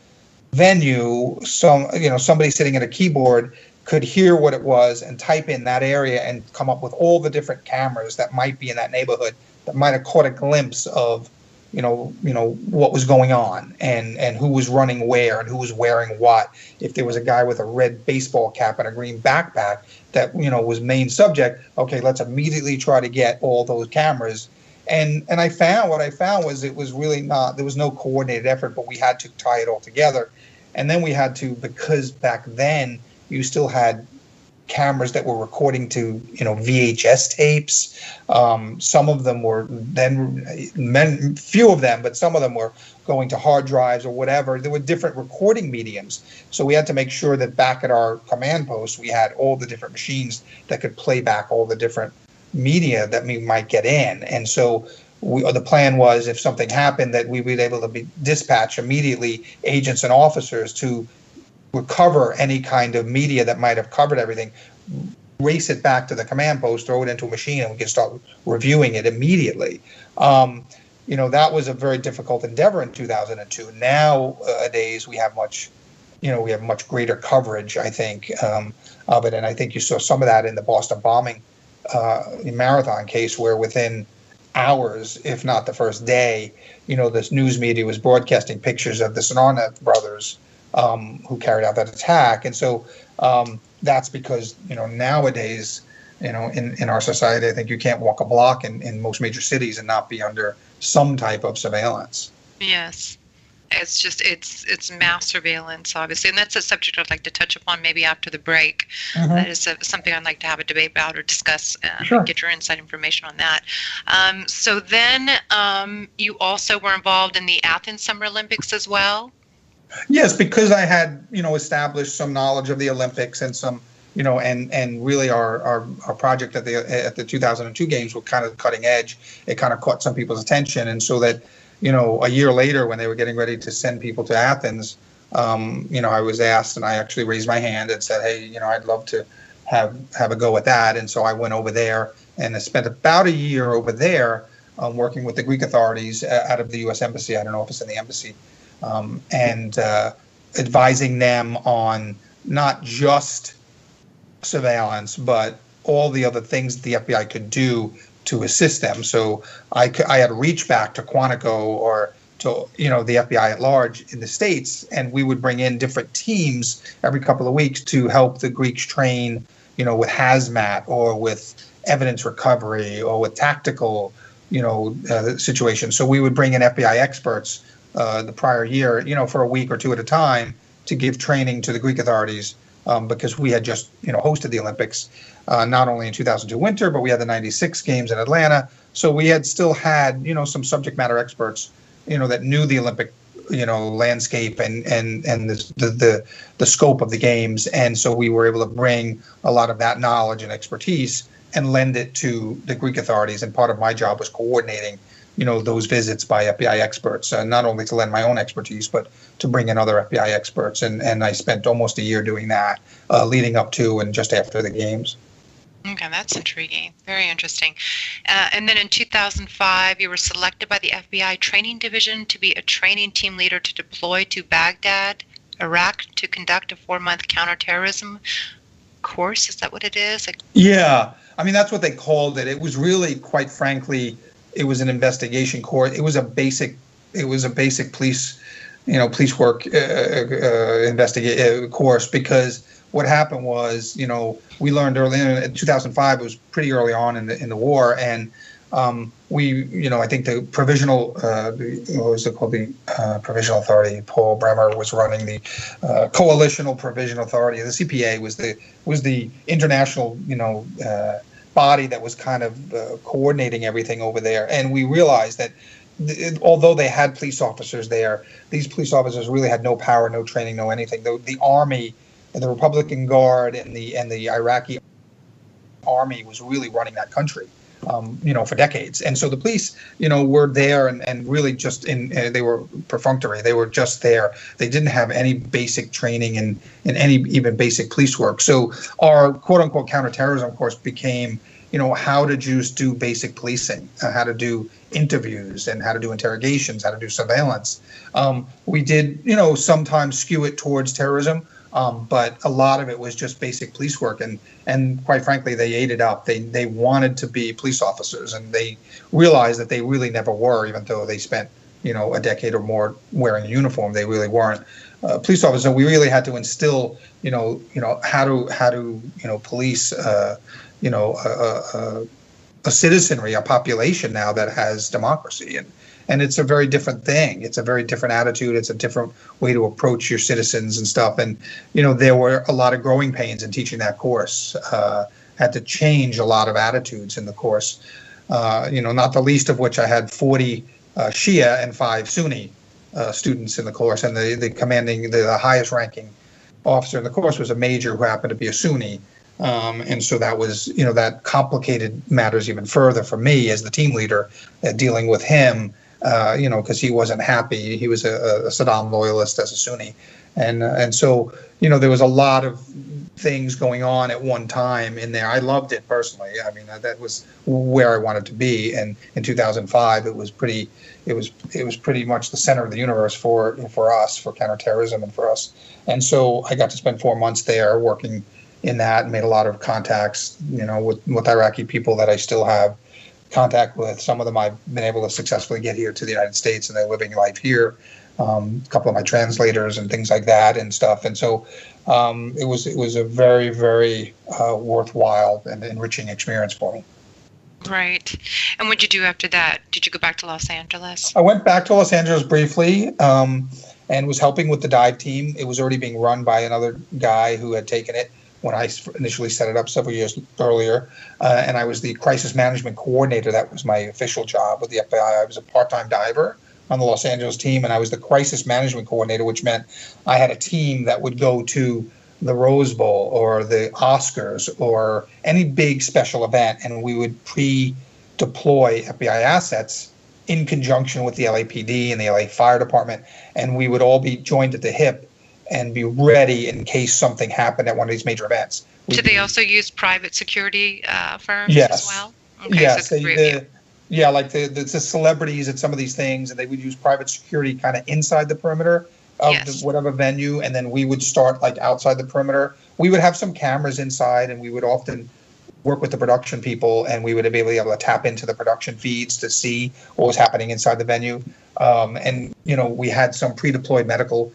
venue, somebody sitting at a keyboard could hear what it was and type in that area and come up with all the different cameras that might be in that neighborhood that might have caught a glimpse of, what was going on and who was running where and who was wearing what. If there was a guy with a red baseball cap and a green backpack that, was main subject, okay, let's immediately try to get all those cameras. And what I found was it was really not, there was no coordinated effort, but we had to tie it all together. And then we had to, because back then you still had cameras that were recording to, VHS tapes. Some of them were few of them, but some of them were going to hard drives or whatever. There were different recording mediums. So we had to make sure that back at our command post, we had all the different machines that could play back all the different media that we might get in. And so the plan was, if something happened, that we would be able to dispatch immediately agents and officers to recover any kind of media that might have covered everything, race it back to the command post, throw it into a machine, and we can start reviewing it immediately. That was a very difficult endeavor in 2002. Nowadays, we have much greater coverage, I think, of it. And I think you saw some of that in the Boston bombing marathon case, where within hours, if not the first day, this news media was broadcasting pictures of the Sonarnath brothers who carried out that attack. And so that's because, nowadays, in our society, I think you can't walk a block in most major cities and not be under some type of surveillance. Yes. It's just, it's mass surveillance, obviously. And that's a subject I'd like to touch upon maybe after the break. Mm-hmm. That is something I'd like to have a debate about or discuss, sure. Get your inside information on that. So then you also were involved in the Athens Summer Olympics as well? Yes, because I had, established some knowledge of the Olympics and some, and really our project at the 2002 games was kind of cutting edge. It kind of caught some people's attention. And so that, a year later, when they were getting ready to send people to Athens, I was asked, and I actually raised my hand and said, hey, I'd love to have a go at that. And so I went over there and I spent about a year over there working with the Greek authorities out of the U.S. Embassy. I don't know if it's in the embassy. And advising them on not just surveillance, but all the other things that the FBI could do to assist them. So I had to reach back to Quantico or to the FBI at large in the States, and we would bring in different teams every couple of weeks to help the Greeks train, with hazmat or with evidence recovery or with tactical, situations. So we would bring in FBI experts the prior year, for a week or two at a time to give training to the Greek authorities, because we had just, hosted the Olympics, not only in 2002 winter, but we had the 96 games in Atlanta. So we had still had, some subject matter experts, that knew the Olympic, landscape and the scope of the games. And so we were able to bring a lot of that knowledge and expertise and lend it to the Greek authorities. And part of my job was coordinating those visits by FBI experts, not only to lend my own expertise, but to bring in other FBI experts. And I spent almost a year doing that, leading up to and just after the games. Okay, that's intriguing. Very interesting. And then in 2005, you were selected by the FBI Training Division to be a training team leader to deploy to Baghdad, Iraq, to conduct a 4-month counterterrorism course. Is that what it is? Yeah. I mean, that's what they called it. It was really, quite frankly, it was an investigation course. It was a basic police, police work course, because what happened was, we learned early in 2005. It was pretty early on in the war, and we, I think the provisional, what was it called, the Provisional Authority. Paul Bremer was running the Coalitional Provisional Authority. The CPA was the international, body that was kind of coordinating everything over there. And we realized that although they had police officers there, these police officers really had no power, no training, no anything. The Army and the Republican Guard and the Iraqi Army was really running that country, for decades. And so the police, were there and really just they were perfunctory. They were just there. They didn't have any basic training in any even basic police work. So our quote unquote counterterrorism course became, how to just do basic policing, how to do interviews and how to do interrogations, how to do surveillance. We did, sometimes skew it towards terrorism, But a lot of it was just basic police work, and quite frankly, they ate it up. They wanted to be police officers, and they realized that they really never were, even though they spent a decade or more wearing a uniform. They really weren't police officers. So we really had to instill how to police a citizenry, a population now that has democracy, and it's a very different thing. It's a very different attitude. It's a different way to approach your citizens and stuff. And there were a lot of growing pains in teaching that course. Had to change a lot of attitudes in the course. Not the least of which I had 40 Shia and 5 Sunni students in the course, and the highest ranking officer in the course was a major who happened to be a Sunni. And so that was, that complicated matters even further for me as the team leader, dealing with him, because he wasn't happy. He was a Saddam loyalist as a Sunni. And so, there was a lot of things going on at one time in there. I loved it personally. I mean, that was where I wanted to be. And in 2005, it was pretty much the center of the universe for us, for counterterrorism and for us. And so I got to spend 4 months there working in that, and made a lot of contacts, with Iraqi people that I still have contact with. Some of them I've been able to successfully get here to the United States, and they're living life here. A couple of my translators and things like that and stuff. And so it was a very, very worthwhile and enriching experience for me. Right. And what did you do after that? Did you go back to Los Angeles? I went back to Los Angeles briefly and was helping with the dive team. It was already being run by another guy who had taken it when I initially set it up several years earlier. And I was the crisis management coordinator. That was my official job with the FBI. I was a part-time diver on the Los Angeles team, and I was the crisis management coordinator, which meant I had a team that would go to the Rose Bowl or the Oscars or any big special event, and we would pre-deploy FBI assets in conjunction with the LAPD and the LA Fire Department, and we would all be joined at the hip and be ready in case something happened at one of these major events. Did they also use private security firms as well? Okay, yes, so like the celebrities at some of these things, and they would use private security kind of inside the perimeter of whatever venue, and then we would start like outside the perimeter. We would have some cameras inside, and we would often work with the production people, and we would be able to tap into the production feeds to see what was happening inside the venue. And we had some pre-deployed medical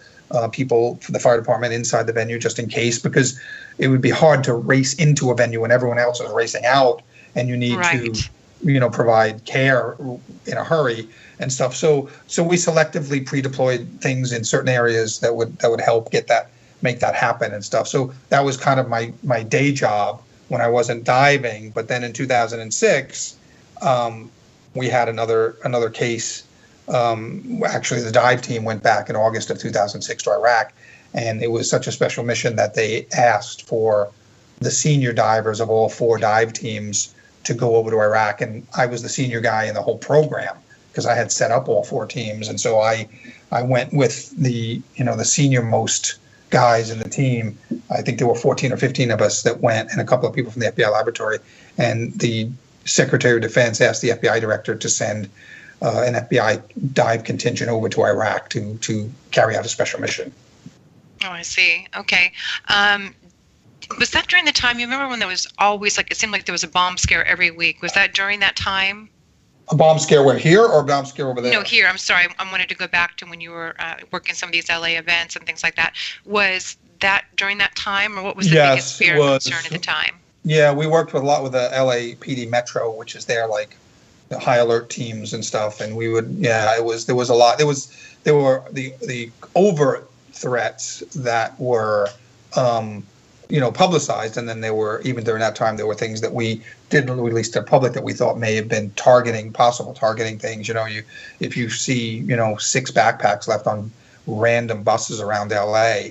people for the fire department inside the venue just in case, because it would be hard to race into a venue when everyone else is racing out, and you need to provide care in a hurry and stuff. So we selectively pre-deployed things in certain areas that would help make that happen and stuff. So that was kind of my day job when I wasn't diving. But then in 2006, we had another case. Actually, the dive team went back in August of 2006 to Iraq, and it was such a special mission that they asked for the senior divers of all 4 dive teams to go over to Iraq, and I was the senior guy in the whole program because I had set up all 4 teams, and so I went with the senior most guys in the team. I think there were 14 or 15 of us that went, and a couple of people from the FBI laboratory, and the Secretary of Defense asked the FBI director to send an FBI dive contingent over to Iraq to carry out a special mission. Oh, I see. Okay. Was that during the time, you remember when there was always, it seemed like there was a bomb scare every week? Was that during that time? A bomb scare where, here, or a bomb scare over there? No, here. I'm sorry. I wanted to go back to when you were working some of these LA events and things like that. Was that during that time, or what was the biggest fear and concern at the time? Yeah, we worked a lot with the LAPD Metro, which is their the high alert teams and stuff, and we would there was a lot. There were the overt threats that were publicized, and then there were, even during that time, there were things that we didn't release to the public that we thought may have been possible targeting things. If you see 6 backpacks left on random buses around LA,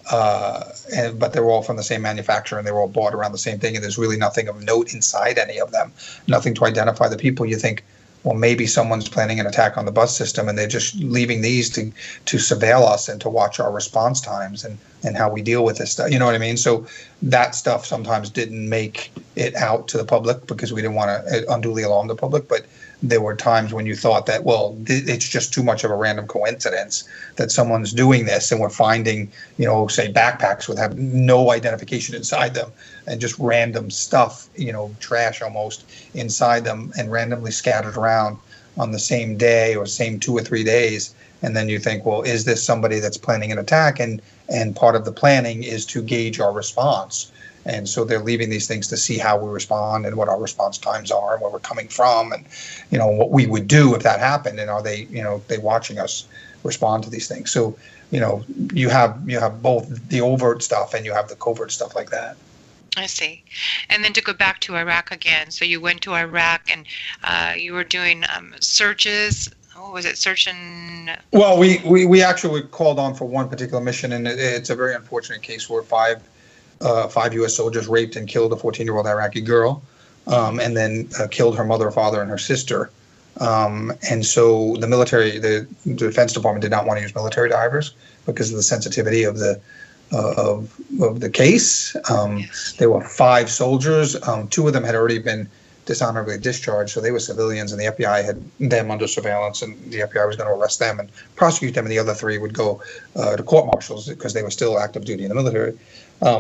but they were all from the same manufacturer, and they were all bought around the same thing, and there's really nothing of note inside any of them, nothing to identify the people. You think, well, maybe someone's planning an attack on the bus system, and they're just leaving these to surveil us and to watch our response times and how we deal with this stuff. You know what I mean? So that stuff sometimes didn't make it out to the public because we didn't want to unduly alarm the public. But there were times when you thought that, well, it's just too much of a random coincidence that someone's doing this, and we're finding, say backpacks with have no identification inside them and just random stuff, trash almost inside them and randomly scattered around on the same day or same 2 or 3 days. And then you think, well, is this somebody that's planning an attack? And part of the planning is to gauge our response. And so they're leaving these things to see how we respond and what our response times are and where we're coming from and, what we would do if that happened. And are they, they watching us respond to these things? So, you have both the overt stuff and you have the covert stuff like that. I see. And then to go back to Iraq again. So you went to Iraq and you were doing searches. What was it? Searching? Well, we actually called on for one particular mission, and it's a very unfortunate case where five U.S. soldiers raped and killed a 14-year-old Iraqi girl, and then killed her mother, father, and her sister. And so the Defense Department did not want to use military divers because of the sensitivity of the case. Yes. There were 5 soldiers. 2 of them had already been dishonorably discharged, so they were civilians, and the FBI had them under surveillance, and the FBI was going to arrest them and prosecute them, and the other 3 would go to court-martials because they were still active duty in the military.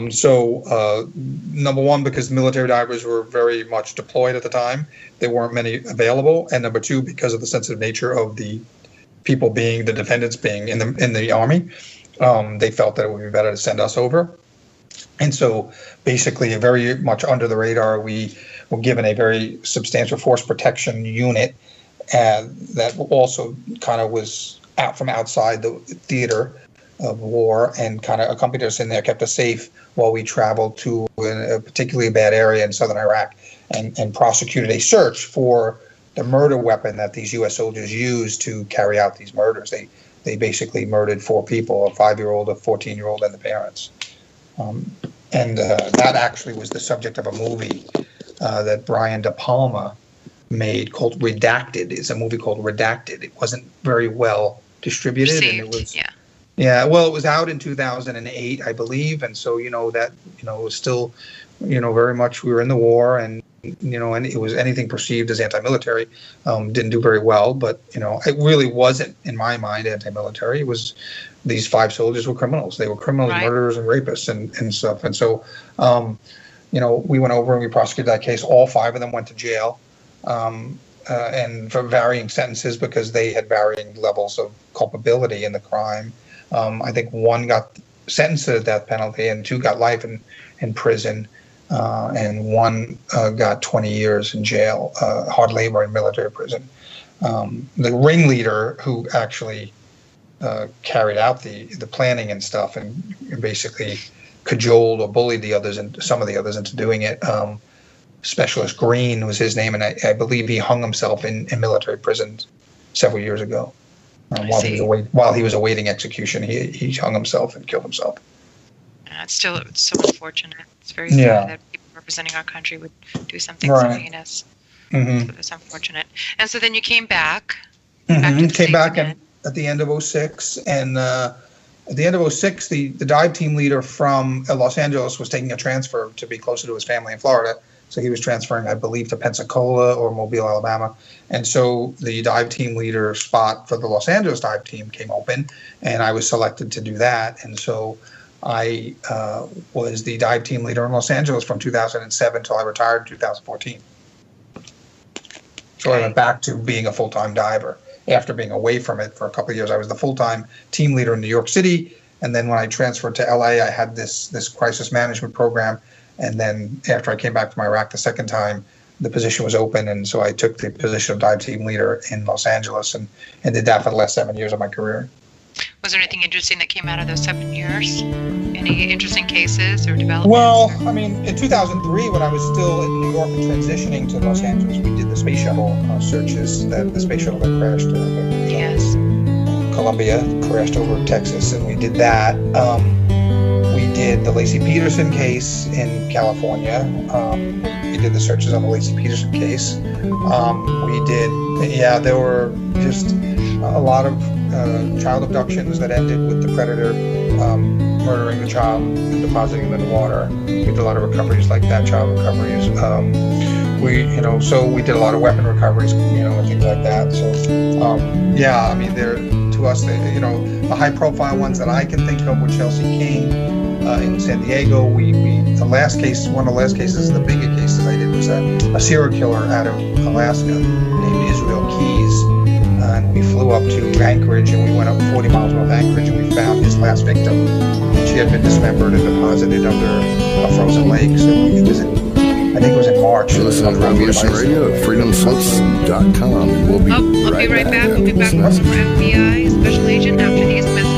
So number one, because military divers were very much deployed at the time, there weren't many available, and number 2, because of the sensitive nature of the people being, the defendants being in the Army, they felt that it would be better to send us over. And so basically, very much under the radar, we were given a very substantial force protection unit that also kind of was out from outside the theater of war and kind of accompanied us in there, kept us safe while we traveled to a particularly bad area in southern Iraq and prosecuted a search for the murder weapon that these U.S. soldiers used to carry out these murders. They basically murdered 4 people, a 5-year-old, a 14-year-old, and the parents. And that actually was the subject of a movie that Brian De Palma made called Redacted. It's a movie called Redacted. It wasn't very well distributed. Received, and it was, yeah. Yeah, well, it was out in 2008, I believe, and so that it was still, very much we were in the war, and and it was anything perceived as anti-military, didn't do very well, but it really wasn't, in my mind, anti-military. It was these 5 soldiers were criminals. They were criminals, right. Murderers, and rapists, and stuff. And so, we went over and we prosecuted that case. All 5 of them went to jail, and for varying sentences because they had varying levels of culpability in the crime. I think 1 got sentenced to the death penalty, and 2 got life in prison, and 1 got 20 years in jail, hard labor in military prison. The ringleader who actually carried out the planning and stuff and basically cajoled or bullied some of the others into doing it. Specialist Green was his name, and I believe he hung himself in military prisons several years ago. While he was awaiting execution, he hung himself and killed himself. It's so unfortunate. It's very sad that people representing our country would do something so heinous. Mm-hmm. So it's unfortunate. And so then you came back. Came back at the end of 2006, and at the end of 2006, the dive team leader from Los Angeles was taking a transfer to be closer to his family in Florida. So he was transferring, I believe, to Pensacola or Mobile, Alabama. And so the dive team leader spot for the Los Angeles dive team came open, and I was selected to do that. And so I was the dive team leader in Los Angeles from 2007 until I retired in 2014. So I went back to being a full-time diver. After being away from it for a couple of years, I was the full-time team leader in New York City. And then when I transferred to LA, I had this crisis management program. And then after I came back from Iraq the second time, the position was open. And so I took the position of dive team leader in Los Angeles and did that for the last 7 years of my career. Was there anything interesting that came out of those 7 years? Any interesting cases or developments? Well, I mean, in 2003, when I was still in New York and transitioning to Los Angeles, we did the Space Shuttle searches, the Space Shuttle that crashed. Yes. Columbia crashed over Texas, and we did that. We did the Lacey Peterson case in California. We did the searches on the Lacey Peterson case. There were just a lot of child abductions that ended with the predator murdering the child and depositing them in the water. We did a lot of recoveries like that, child recoveries. So we did a lot of weapon recoveries, and things like that. So, yeah, I mean, to us, the high-profile ones that I can think of were Chelsea King in San Diego. One of the last cases, the bigger cases I did was a serial killer out of Alaska named Israel Keys. And we flew up to Anchorage, and we went up 40 miles north Anchorage, and we found his last victim. She had been dismembered and deposited under a frozen lake. So I think it was in March. You're listening to Revolution Radio at freedomslips.com. We'll be right back. We'll be back with more FBI Special Agent after these messages.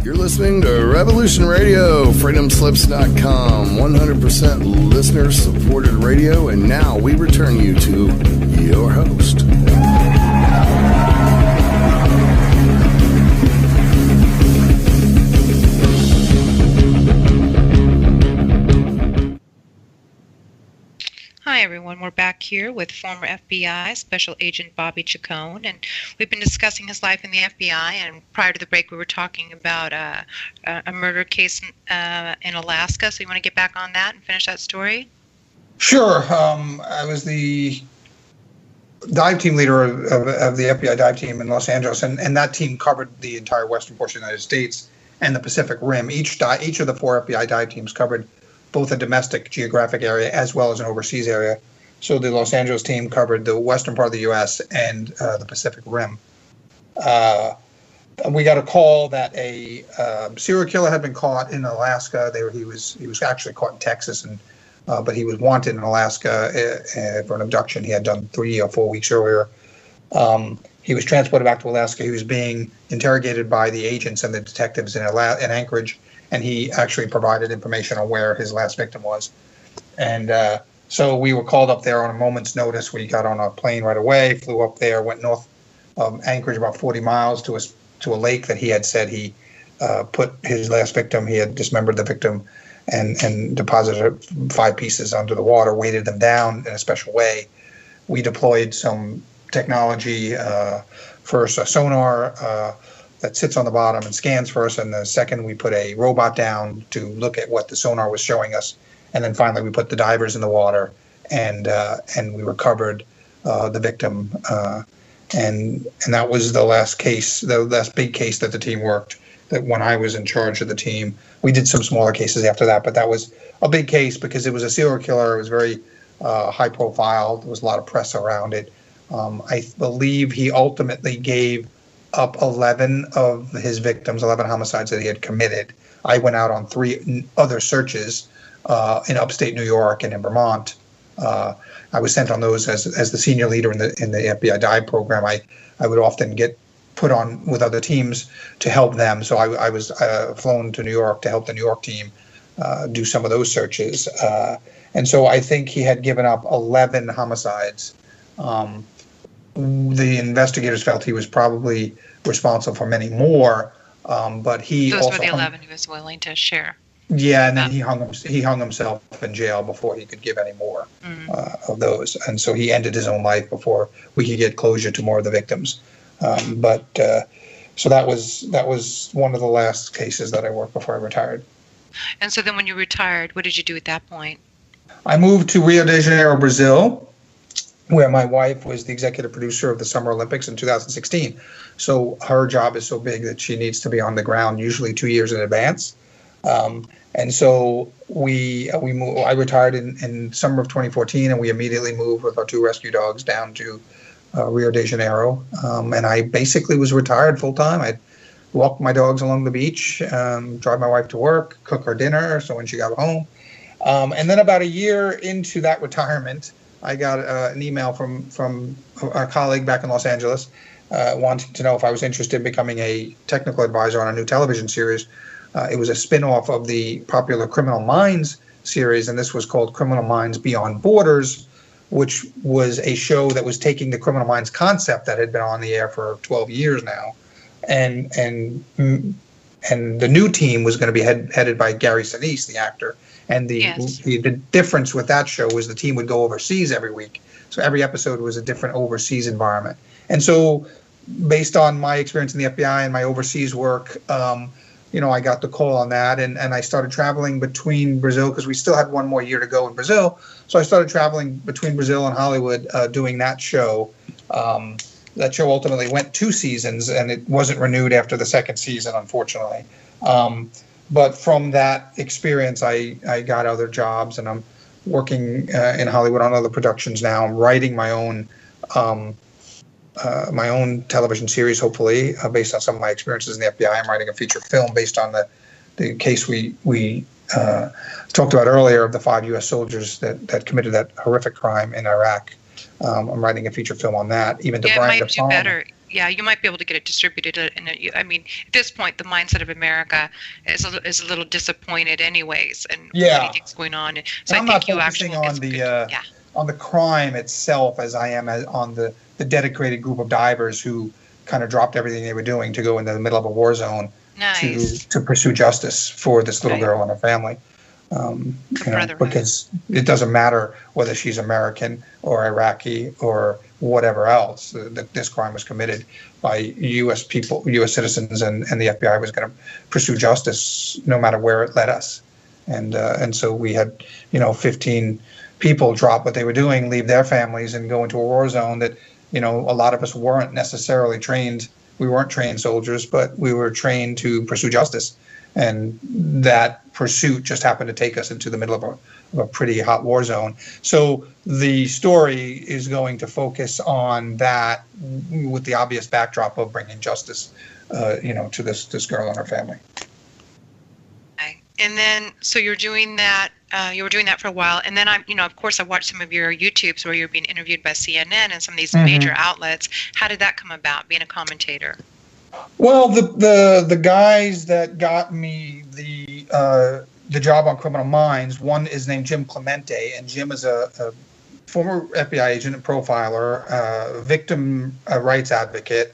You're listening to Revolution Radio, freedomslips.com, 100% listener-supported radio, and now we return you to your host. Hi everyone, we're back here with former FBI Special Agent Bobby Chacon, and we've been discussing his life in the FBI, and prior to the break we were talking about a murder case in Alaska, so you want to get back on that and finish that story? Sure. I was the dive team leader of the FBI dive team in Los Angeles, and that team covered the entire western portion of the United States and the Pacific Rim. Each of the 4 FBI dive teams covered both a domestic geographic area as well as an overseas area. So the Los Angeles team covered the western part of the U.S. and the Pacific Rim. We got a call that a serial killer had been caught in Alaska. He was actually caught in Texas, but he was wanted in Alaska for an abduction he had done 3 or 4 weeks earlier. He was transported back to Alaska. He was being interrogated by the agents and the detectives in Anchorage, and he actually provided information on where his last victim was. And so we were called up there on a moment's notice. We got on a plane right away, flew up there, went north of Anchorage about 40 miles to a lake that he had said he put his last victim. He had dismembered the victim and deposited 5 pieces under the water, weighted them down in a special way. We deployed some technology, first a sonar that sits on the bottom and scans for us, and the second we put a robot down to look at what the sonar was showing us, and then finally we put the divers in the water, and we recovered the victim, and that was the last case, the last big case that the team worked. That when I was in charge of the team, we did some smaller cases after that, but that was a big case because it was a serial killer. It was very high profile. There was a lot of press around it. I believe he ultimately gave up 11 of his victims, 11 homicides that he had committed. I went out on 3 other searches in upstate New York and in Vermont. I was sent on those as the senior leader in the FBI dive program. I would often get put on with other teams to help them. So I was flown to New York to help the New York team do some of those searches. And so I think he had given up 11 homicides. The investigators felt he was probably responsible for many more, but he those also were the 11 he was willing to share. Yeah, and then he hung himself in jail before he could give any more of those, and so he ended his own life before we could get closure to more of the victims. So that was one of the last cases that I worked before I retired. And so then when you retired, what did you do at that point? I moved to Rio de Janeiro, Brazil, where my wife was the executive producer of the Summer Olympics in 2016. So her job is so big that she needs to be on the ground usually 2 years in advance. And so I retired in summer of 2014, and we immediately moved with our 2 rescue dogs down to Rio de Janeiro. And I basically was retired full time. I'd walk my dogs along the beach, drive my wife to work, cook her dinner so when she got home. And then about a year into that retirement, I got an email from a colleague back in Los Angeles wanting to know if I was interested in becoming a technical advisor on a new television series. It was a spin-off of the popular Criminal Minds series, and this was called Criminal Minds Beyond Borders, which was a show that was taking the Criminal Minds concept that had been on the air for 12 years now, and the new team was going to be headed by Gary Sinise, the actor. And the difference with that show was the team would go overseas every week. So every episode was a different overseas environment. And so based on my experience in the FBI and my overseas work, I got the call on that, and I started traveling between Brazil because we still had one more year to go in Brazil. So I started traveling between Brazil and Hollywood doing that show. That show ultimately went 2 seasons, and it wasn't renewed after the second season, unfortunately. But from that experience, I got other jobs, and I'm working in Hollywood on other productions now. I'm writing my own television series, hopefully, based on some of my experiences in the FBI. I'm writing a feature film based on the case we talked about earlier of the 5 U.S. soldiers that committed that horrific crime in Iraq. I'm writing a feature film on that. Even to Brian might do better. Yeah, you might be able to get it distributed. I mean, at this point, the mindset of America is a little disappointed, anyways, and anything's going on. So I'm not focusing on the crime itself as I am on the dedicated group of divers who kind of dropped everything they were doing to go into the middle of a war zone to pursue justice for this little girl and her family. Because it doesn't matter whether she's American or Iraqi or whatever else. This crime was committed by U.S. people, U.S. citizens, and the FBI was going to pursue justice no matter where it led us. And so we had 15 people drop what they were doing, leave their families, and go into a war zone that a lot of us weren't necessarily trained. We weren't trained soldiers, but we were trained to pursue justice. And that pursuit just happened to take us into the middle of a pretty hot war zone. So the story is going to focus on that with the obvious backdrop of bringing justice, to this girl and her family. Okay. And then, so you're doing that. You were doing that for a while, and then of course, I watched some of your YouTubes where you're being interviewed by CNN and some of these major outlets. How did that come about, being a commentator? Well, the guys that got me the job on Criminal Minds, one is named Jim Clemente, and Jim is a former FBI agent and profiler, victim rights advocate,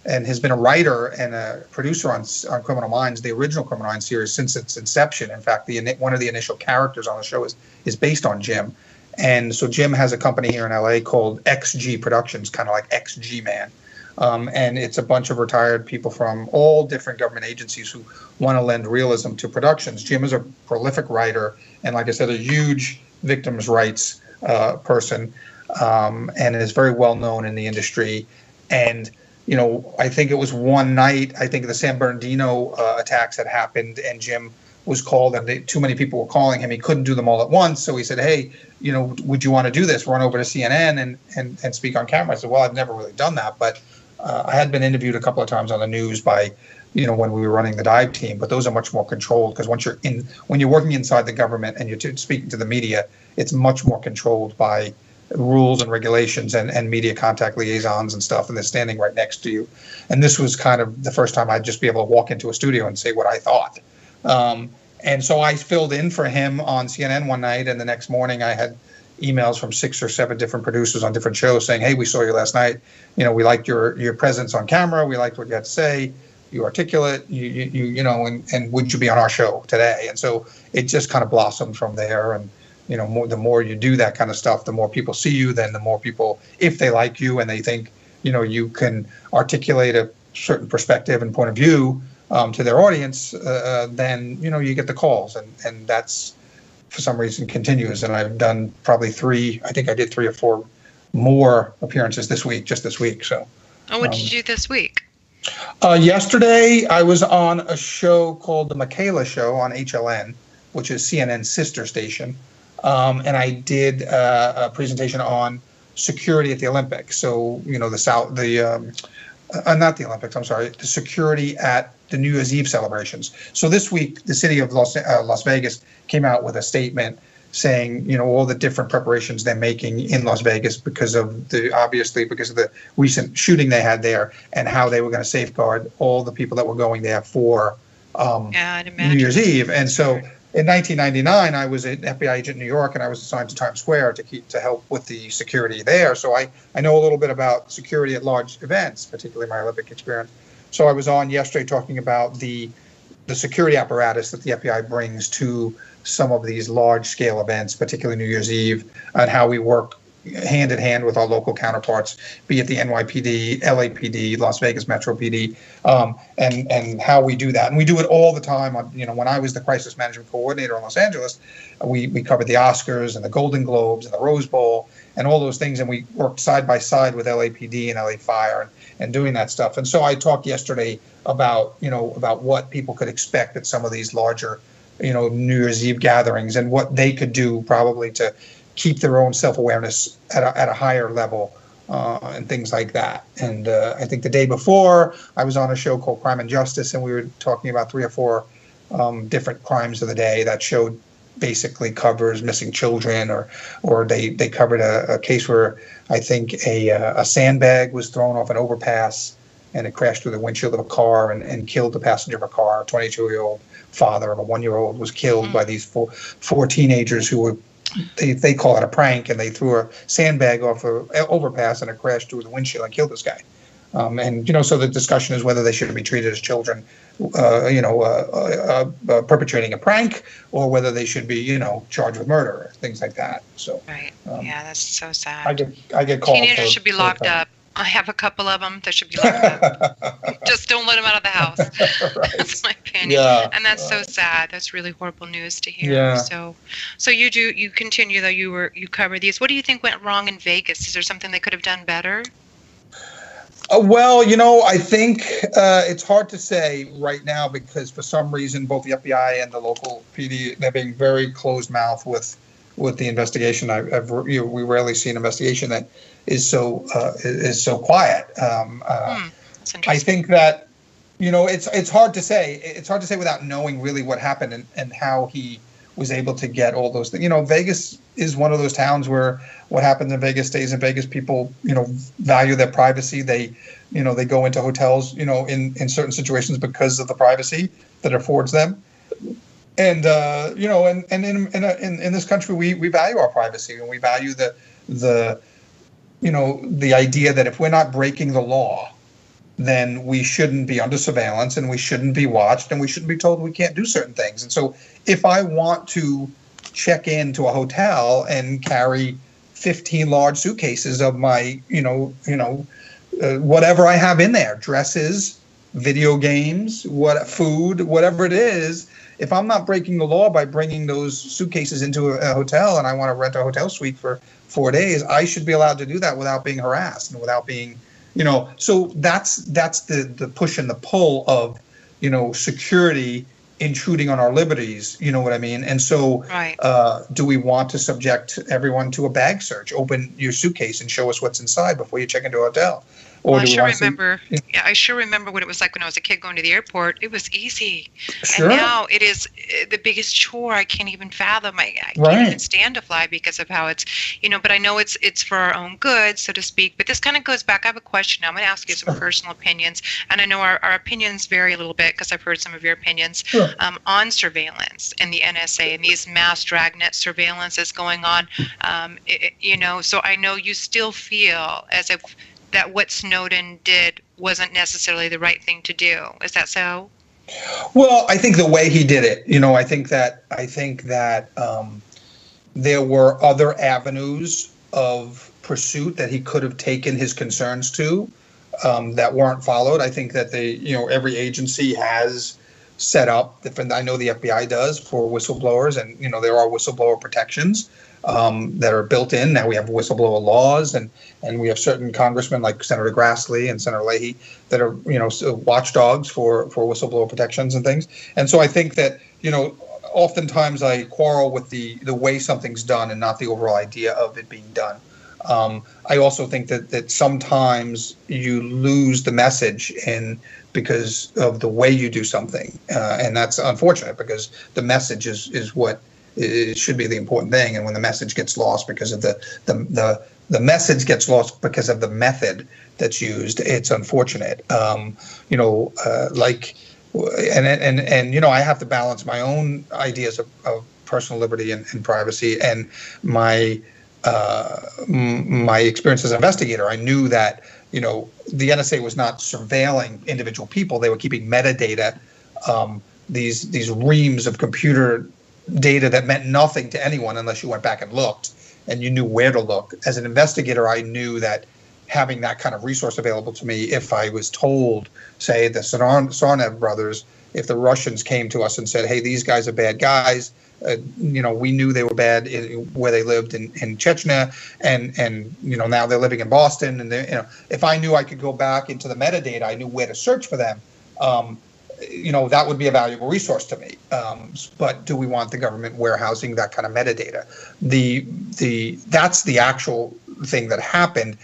and has been a writer and a producer on Criminal Minds, the original Criminal Minds series, since its inception. In fact, one of the initial characters on the show is based on Jim. And so Jim has a company here in LA called XG Productions, kind of like XG Man. And it's a bunch of retired people from all different government agencies who want to lend realism to productions. Jim is a prolific writer and, like I said, a huge victims' rights person, and is very well known in the industry. And, I think it was one night, I think the San Bernardino attacks had happened, and Jim was called, and too many people were calling him. He couldn't do them all at once. So he said, hey, would you want to do this? Run over to CNN and speak on camera. I said, well, I've never really done that, but I had been interviewed a couple of times on the news by, when we were running the dive team, but those are much more controlled because when you're working inside the government and you're speaking to the media, it's much more controlled by rules and regulations and media contact liaisons and stuff, and they're standing right next to you. And this was kind of the first time I'd just be able to walk into a studio and say what I thought. And so I filled in for him on CNN one night, and the next morning I had emails from 6 or 7 different producers on different shows saying, hey, we saw you last night. We liked your presence on camera. We liked what you had to say. You articulate, and would you be on our show today? And so it just kind of blossomed from there. And, the more you do that kind of stuff, the more people see you, then the more people, if they like you and they think, you can articulate a certain perspective and point of view to their audience, then, you get the calls. And that's, for some reason, continues. And I've done probably 3 or 4 more appearances this week. So. Oh, what did you do this week? Yesterday, I was on a show called The Michaela Show on HLN, which is CNN's sister station. And I did a presentation on security at the Olympics. So, not the Olympics, I'm sorry, the security at the New Year's Eve celebrations. So this week, the city of Las Vegas came out with a statement saying, all the different preparations they're making in Las Vegas because of the recent shooting they had there, and how they were going to safeguard all the people that were going there for New Year's Eve. And so in 1999, I was an FBI agent in New York, and I was assigned to Times Square to help with the security there. So I know a little bit about security at large events, particularly my Olympic experience. So I was on yesterday talking about the security apparatus that the FBI brings to some of these large-scale events, particularly New Year's Eve, and how we work hand in hand with our local counterparts, be it the NYPD, LAPD, Las Vegas Metro PD, and how we do that. And we do it all the time. When I was the crisis management coordinator in Los Angeles, we covered the Oscars and the Golden Globes and the Rose Bowl and all those things, and we worked side by side with LAPD and LA Fire and doing that stuff. And so I talked yesterday about what people could expect at some of these larger, New Year's Eve gatherings, and what they could do probably to keep their own self-awareness at a higher level, and things like that. And I think the day before, I was on a show called Crime and Justice, and we were talking about 3 or 4 different crimes of the day that showed basically covers missing children, or they covered a case where I think a sandbag was thrown off an overpass and it crashed through the windshield of a car and killed the passenger of a car. A 22-year-old father of a 1-year-old was killed by these four teenagers who were, they call it a prank, and they threw a sandbag off an overpass and it crashed through the windshield and killed this guy. So the discussion is whether they should be treated as children, perpetrating a prank, or whether they should be, charged with murder, or things like that. So right, yeah, that's so sad. I get called. Teenagers should be locked up. I have a couple of them that should be locked up. Just don't let them out of the house. Right. That's my opinion. Yeah. And that's so sad. That's really horrible news to hear. Yeah. So you continue though. You cover these. What do you think went wrong in Vegas? Is there something they could have done better? Well, I think it's hard to say right now, because for some reason both the FBI and the local PD, they're being very closed mouth with the investigation. We rarely see an investigation that is so quiet. I think that it's hard to say. It's hard to say without knowing really what happened and how he was able to get all those things. Vegas is one of those towns where what happens in Vegas stays in Vegas. People, value their privacy. They go into hotels, in certain situations because of the privacy that affords them. And in this country, we value our privacy, and we value the idea that if we're not breaking the law, then we shouldn't be under surveillance, and we shouldn't be watched, and we shouldn't be told we can't do certain things. And so if I want to check into a hotel and carry 15 large suitcases of my, whatever I have in there, dresses, video games, food, whatever it is, if I'm not breaking the law by bringing those suitcases into a hotel and I want to rent a hotel suite for 4 days, I should be allowed to do that without being harassed and without being, so that's the push and the pull of, security intruding on our liberties, you know what I mean? And so right. Do we want to subject everyone to a bag search? Open your suitcase and show us what's inside before you check into a hotel. Well, I sure remember what it was like when I was a kid going to the airport. It was easy. Sure. And now it is the biggest chore I can't even fathom. I can't even stand to fly because of how it's, but I know it's for our own good, so to speak. But this kind of goes back. I have a question. I'm going to ask you some personal opinions. And I know our opinions vary a little bit because I've heard some of your opinions on surveillance and the NSA and these mass dragnet surveillances going on. So I know you still feel as if that what Snowden did wasn't necessarily the right thing to do. Is that so? Well, I think the way he did it, I think that there were other avenues of pursuit that he could have taken his concerns to that weren't followed. I think that every agency has set up, I know the FBI does, for whistleblowers, and there are whistleblower protections that are built in. Now we have whistleblower laws, and we have certain congressmen like Senator Grassley and Senator Leahy that are watchdogs for whistleblower protections and things. And so I think that oftentimes I quarrel with the way something's done and not the overall idea of it being done. I also think that sometimes you lose the message because of the way you do something, and that's unfortunate because the message is what it should be the important thing. And when the message gets lost because of the message gets lost because of the method that's used, it's unfortunate. I have to balance my own ideas of personal liberty and privacy and my experience as an investigator. I knew that the NSA was not surveilling individual people; they were keeping metadata, these reams of computer data that meant nothing to anyone unless you went back and looked. and you knew where to look. As an investigator, I knew that having that kind of resource available to me, if I was told, say, the Tsarnaev brothers, if the Russians came to us and said, hey, these guys are bad guys, we knew they were bad where they lived in Chechnya, and now they're living in Boston, and if I knew I could go back into the metadata, I knew where to search for them. That would be a valuable resource to me. But do we want the government warehousing that kind of metadata? That's the actual thing that happened.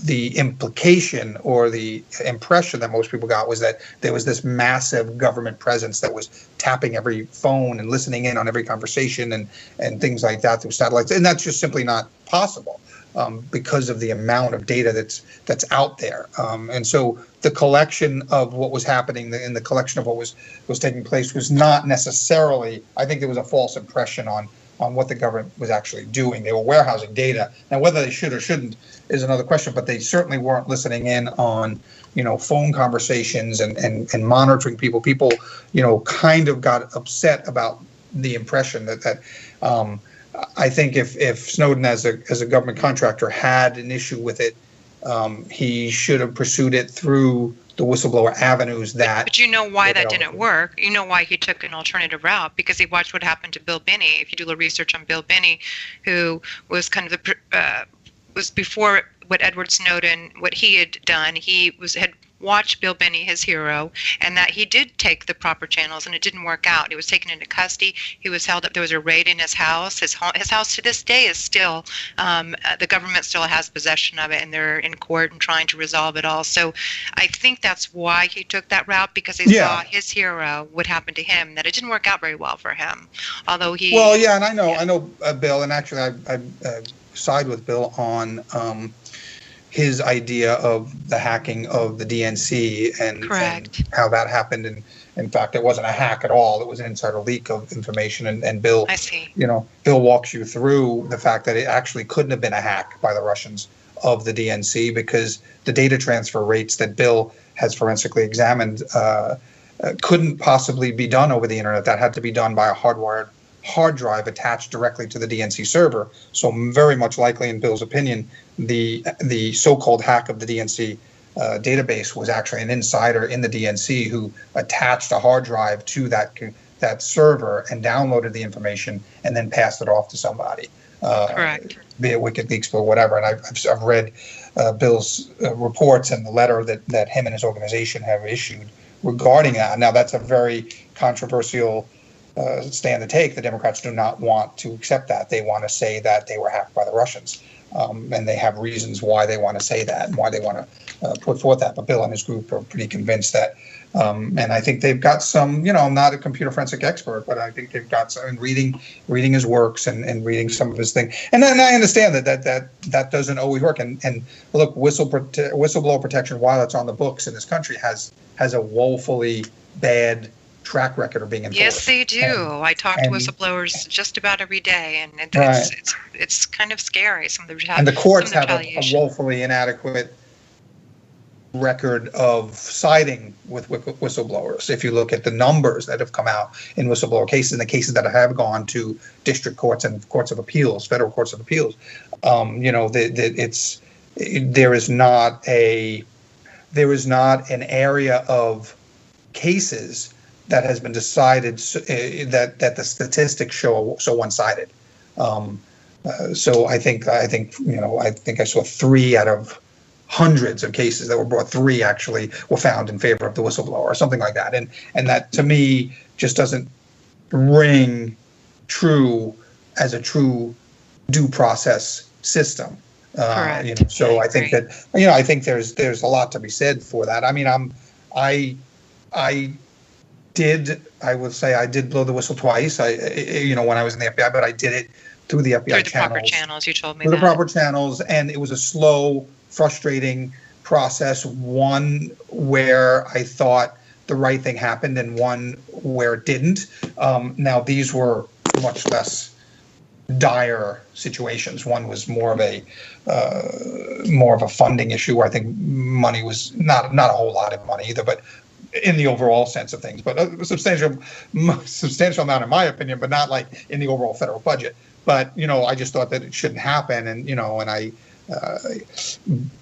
The implication or the impression that most people got was that there was this massive government presence that was tapping every phone and listening in on every conversation and things like that through satellites. And that's just simply not possible because of the amount of data that's out there. And so the collection of what was happening and the collection of what was taking place was not necessarily, I think there was a false impression on what the government was actually doing. They were warehousing data. Now, whether they should or shouldn't is another question, but they certainly weren't listening in on, phone conversations and monitoring people. People, kind of got upset about the impression that I think if Snowden as a government contractor had an issue with it, he should have pursued it through the whistleblower avenues that. But you know why that didn't work. You know why he took an alternative route, because he watched what happened to Bill Binney. If you do a little research on Bill Binney, who was kind of was before what Edward Snowden, what he had done, had watched Bill Binney, his hero, and that he did take the proper channels, and it didn't work out. He was taken into custody. He was held up. There was a raid in his house. His house to this day is still, the government still has possession of it, and they're in court and trying to resolve it all. So I think that's why he took that route, because he saw his hero, what happened to him, that it didn't work out very well for him. Although he... Well, yeah, and I know Bill, and actually I side with Bill on his idea of the hacking of the DNC and how that happened. And in fact, it wasn't a hack at all. It was an insider leak of information. And Bill, I see. Bill walks you through the fact that it actually couldn't have been a hack by the Russians of the DNC, because the data transfer rates that Bill has forensically examined couldn't possibly be done over the internet. That had to be done by a hardwired hard drive attached directly to the DNC server. So very much likely, in Bill's opinion, the so-called hack of the DNC database was actually an insider in the DNC who attached a hard drive to that server and downloaded the information and then passed it off to somebody. Correct. Be it WikiLeaks or whatever. And I've read Bill's reports and the letter that him and his organization have issued regarding that. Now, that's a very controversial stand to take. The Democrats do not want to accept that. They want to say that they were hacked by the Russians. And they have reasons why they want to say that and why they want to put forth that. But Bill and his group are pretty convinced that. And I think they've got some, I'm not a computer forensic expert, but I think they've got some, reading his works and reading some of his things. And then I understand that doesn't always work. And look, whistleblower protection, while it's on the books in this country, has a woefully bad track record of being enforced. Yes, they do. I talk to whistleblowers just about every day, and it's kind of scary. Some of them have, and the courts have a woefully inadequate record of siding with whistleblowers. If you look at the numbers that have come out in whistleblower cases, and the cases that have gone to district courts and courts of appeals, federal courts of appeals, there is not an area of cases that has been decided that the statistics show so one-sided. So I think I saw 3 out of hundreds of cases that were brought. 3 actually were found in favor of the whistleblower, or something like that. And that, to me, just doesn't ring true as a true due process system. Correct. So I think that I think there's a lot to be said for that. I mean, I would say I did blow the whistle twice. When I was in the FBI, but I did it through the FBI channels. Through the proper channels, you told me. Through the proper channels, and it was a slow, frustrating process. One where I thought the right thing happened, and one where it didn't. Now these were much less dire situations. One was more of a funding issue, where I think money was not a whole lot of money either, but in the overall sense of things, but a substantial amount in my opinion, but not like in the overall federal budget. But, I just thought that it shouldn't happen. And, and I,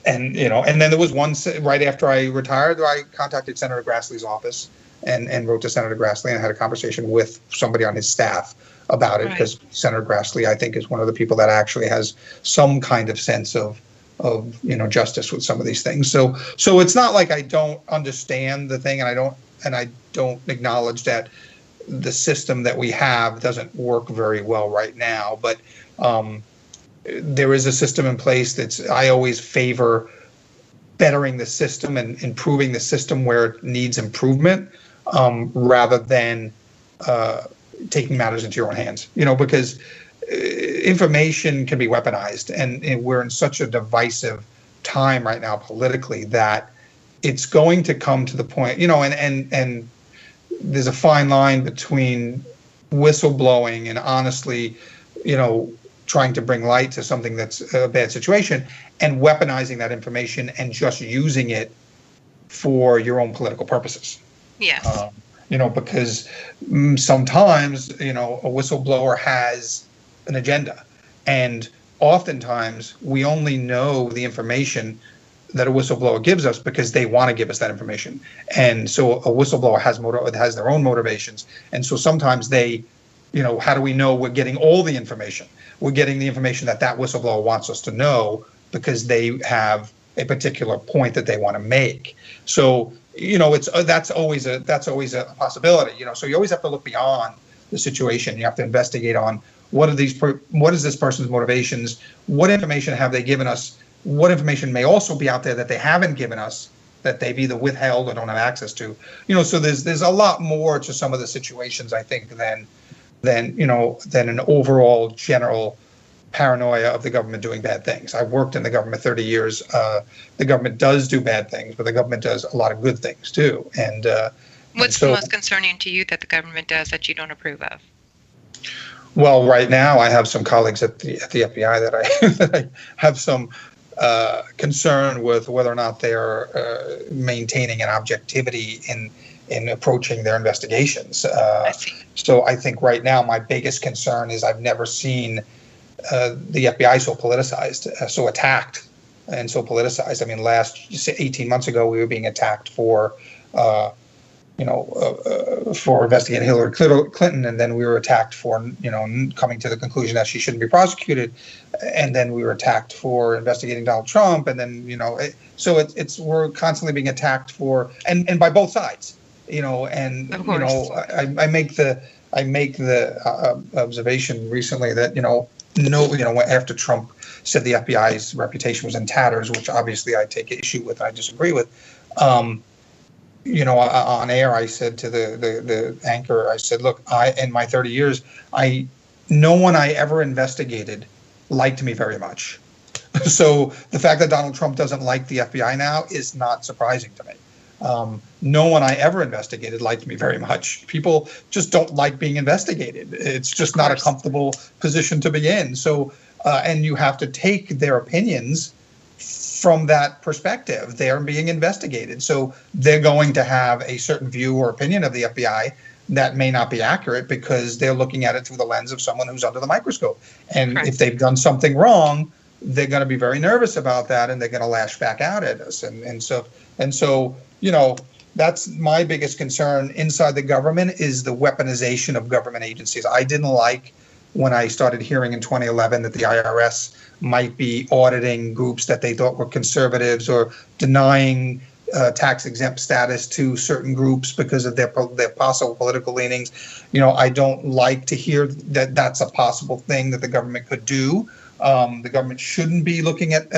and then there was one right after I retired, I contacted Senator Grassley's office and wrote to Senator Grassley and had a conversation with somebody on his staff about it, because Senator Grassley, I think, is one of the people that actually has some kind of sense of justice with some of these things. So it's not like I don't understand the thing, and I don't acknowledge that the system that we have doesn't work very well right now. But there is a system in place I always favor bettering the system and improving the system where it needs improvement, rather than taking matters into your own hands, because information can be weaponized, and we're in such a divisive time right now politically that it's going to come to the point, and there's a fine line between whistleblowing and honestly, trying to bring light to something that's a bad situation, and weaponizing that information and just using it for your own political purposes. Yes. Because sometimes, a whistleblower has an agenda, and oftentimes we only know the information that a whistleblower gives us because they want to give us that information. And so a whistleblower has their own motivations. And so sometimes they, how do we know we're getting all the information? We're getting the information that whistleblower wants us to know because they have a particular point that they want to make. So, that's always a possibility, So you always have to look beyond the situation. You have to investigate on what is this person's motivations? What information have they given us? What information may also be out there that they haven't given us, that they've either withheld or don't have access to? So there's a lot more to some of the situations, I think, than an overall general paranoia of the government doing bad things. I've worked in the government 30 years. The government does do bad things, but the government does a lot of good things too. And what's the most concerning to you that the government does that you don't approve of? Well, right now I have some colleagues at the FBI that I have some concern with whether or not they're maintaining an objectivity in approaching their investigations. I see. So I think right now my biggest concern is I've never seen the FBI so politicized, so attacked, and so politicized. I mean, last 18 months ago, we were being attacked for investigating Hillary Clinton, and then we were attacked for, coming to the conclusion that she shouldn't be prosecuted, and then we were attacked for investigating Donald Trump, and then, we're constantly being attacked for, and by both sides, and, I make the observation recently that, after Trump said the FBI's reputation was in tatters, which obviously I take issue with, I disagree with, on air, I said to the anchor, I said, look, in my 30 years, no one I ever investigated liked me very much. So the fact that Donald Trump doesn't like the FBI now is not surprising to me. No one I ever investigated liked me very much. People just don't like being investigated. It's just not a comfortable position to be in. So, and you have to take their opinions from that perspective. They're being investigated. So they're going to have a certain view or opinion of the FBI that may not be accurate because they're looking at it through the lens of someone who's under the microscope. And if they've done something wrong, they're going to be very nervous about that, and they're going to lash back out at us. And so, that's my biggest concern inside the government, is the weaponization of government agencies. I didn't like when I started hearing in 2011 that the IRS might be auditing groups that they thought were conservatives, or denying tax-exempt status to certain groups because of their possible political leanings. I don't like to hear that that's a possible thing that the government could do. The government shouldn't be looking at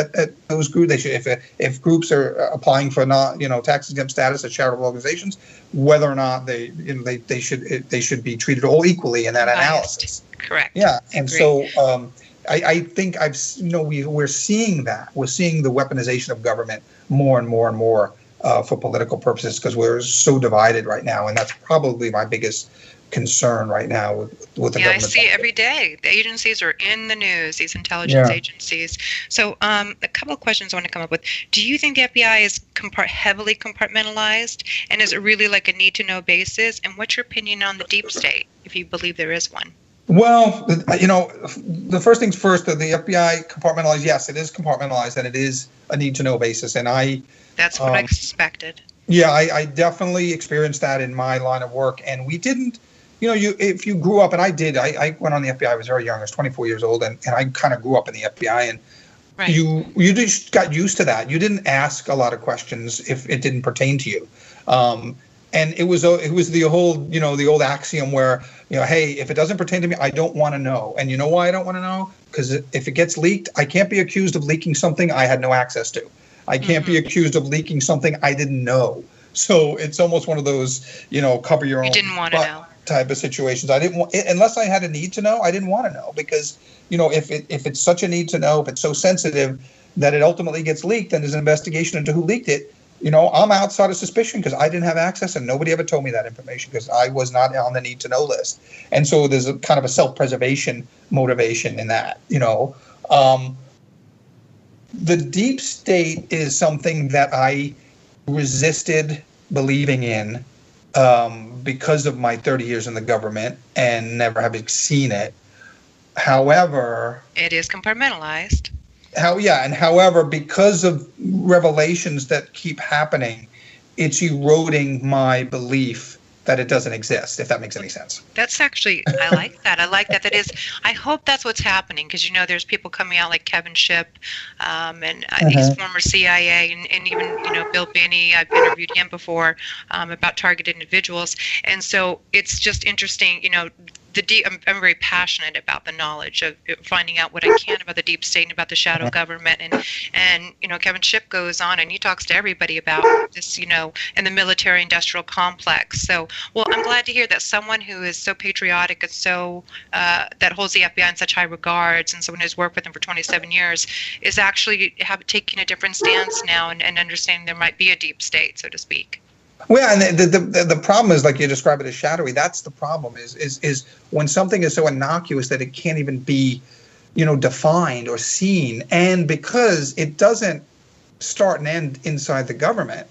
those groups. They should, if groups are applying for tax-exempt status as charitable organizations, whether or not they should be treated all equally in that analysis. Correct. Yeah, and so I think we're seeing that. We're seeing the weaponization of government more and more and more for political purposes, because we're so divided right now, and that's probably my biggest concern right now with the government. I see it every day. The agencies are in the news, these intelligence agencies. So a couple of questions I want to come up with. Do you think the FBI is heavily compartmentalized, and is it really like a need-to-know basis? And what's your opinion on the deep state, if you believe there is one? Well, the first things first, the FBI compartmentalized. Yes, it is compartmentalized, and it is a need-to-know basis. And that's what I suspected. Yeah, I definitely experienced that in my line of work. And we didn't, if you grew up, and I did, I went on the FBI, I was very young, I was 24 years old, and I kind of grew up in the FBI, and right. You just got used to that. You didn't ask a lot of questions if it didn't pertain to you. And it was the whole, the old axiom where, hey, if it doesn't pertain to me, I don't want to know. And you know why I don't want to know? Because if it gets leaked, I can't be accused of leaking something I had no access to. I can't be accused of leaking something I didn't know. So it's almost one of those, cover your own butt type of situations. I didn't want, unless I had a need to know, I didn't want to know because, if it's such a need to know, if it's so sensitive that it ultimately gets leaked and there's an investigation into who leaked it, I'm outside of suspicion because I didn't have access and nobody ever told me that information because I was not on the need to know list. And so there's a kind of a self-preservation motivation in that, The deep state is something that I resisted believing in because of my 30 years in the government and never having seen it. However, it is compartmentalized. However, because of revelations that keep happening, it's eroding my belief that it doesn't exist, if that makes any sense. That's actually, I like that. I like that. That is, I hope that's what's happening because, there's people coming out like Kevin Shipp and he's former CIA and even, Bill Binney. I've interviewed him before about targeted individuals. And so it's just interesting, I'm very passionate about the knowledge of finding out what I can about the deep state and about the shadow government. And Kevin Shipp goes on and he talks to everybody about this, in the military industrial complex. So, well, I'm glad to hear that someone who is so patriotic and so that holds the FBI in such high regards and someone who's worked with them for 27 years is actually taking a different stance now and understanding there might be a deep state, so to speak. Well, and the problem is, like you describe it as shadowy. That's the problem is when something is so innocuous that it can't even be, defined or seen. And because it doesn't start and end inside the government,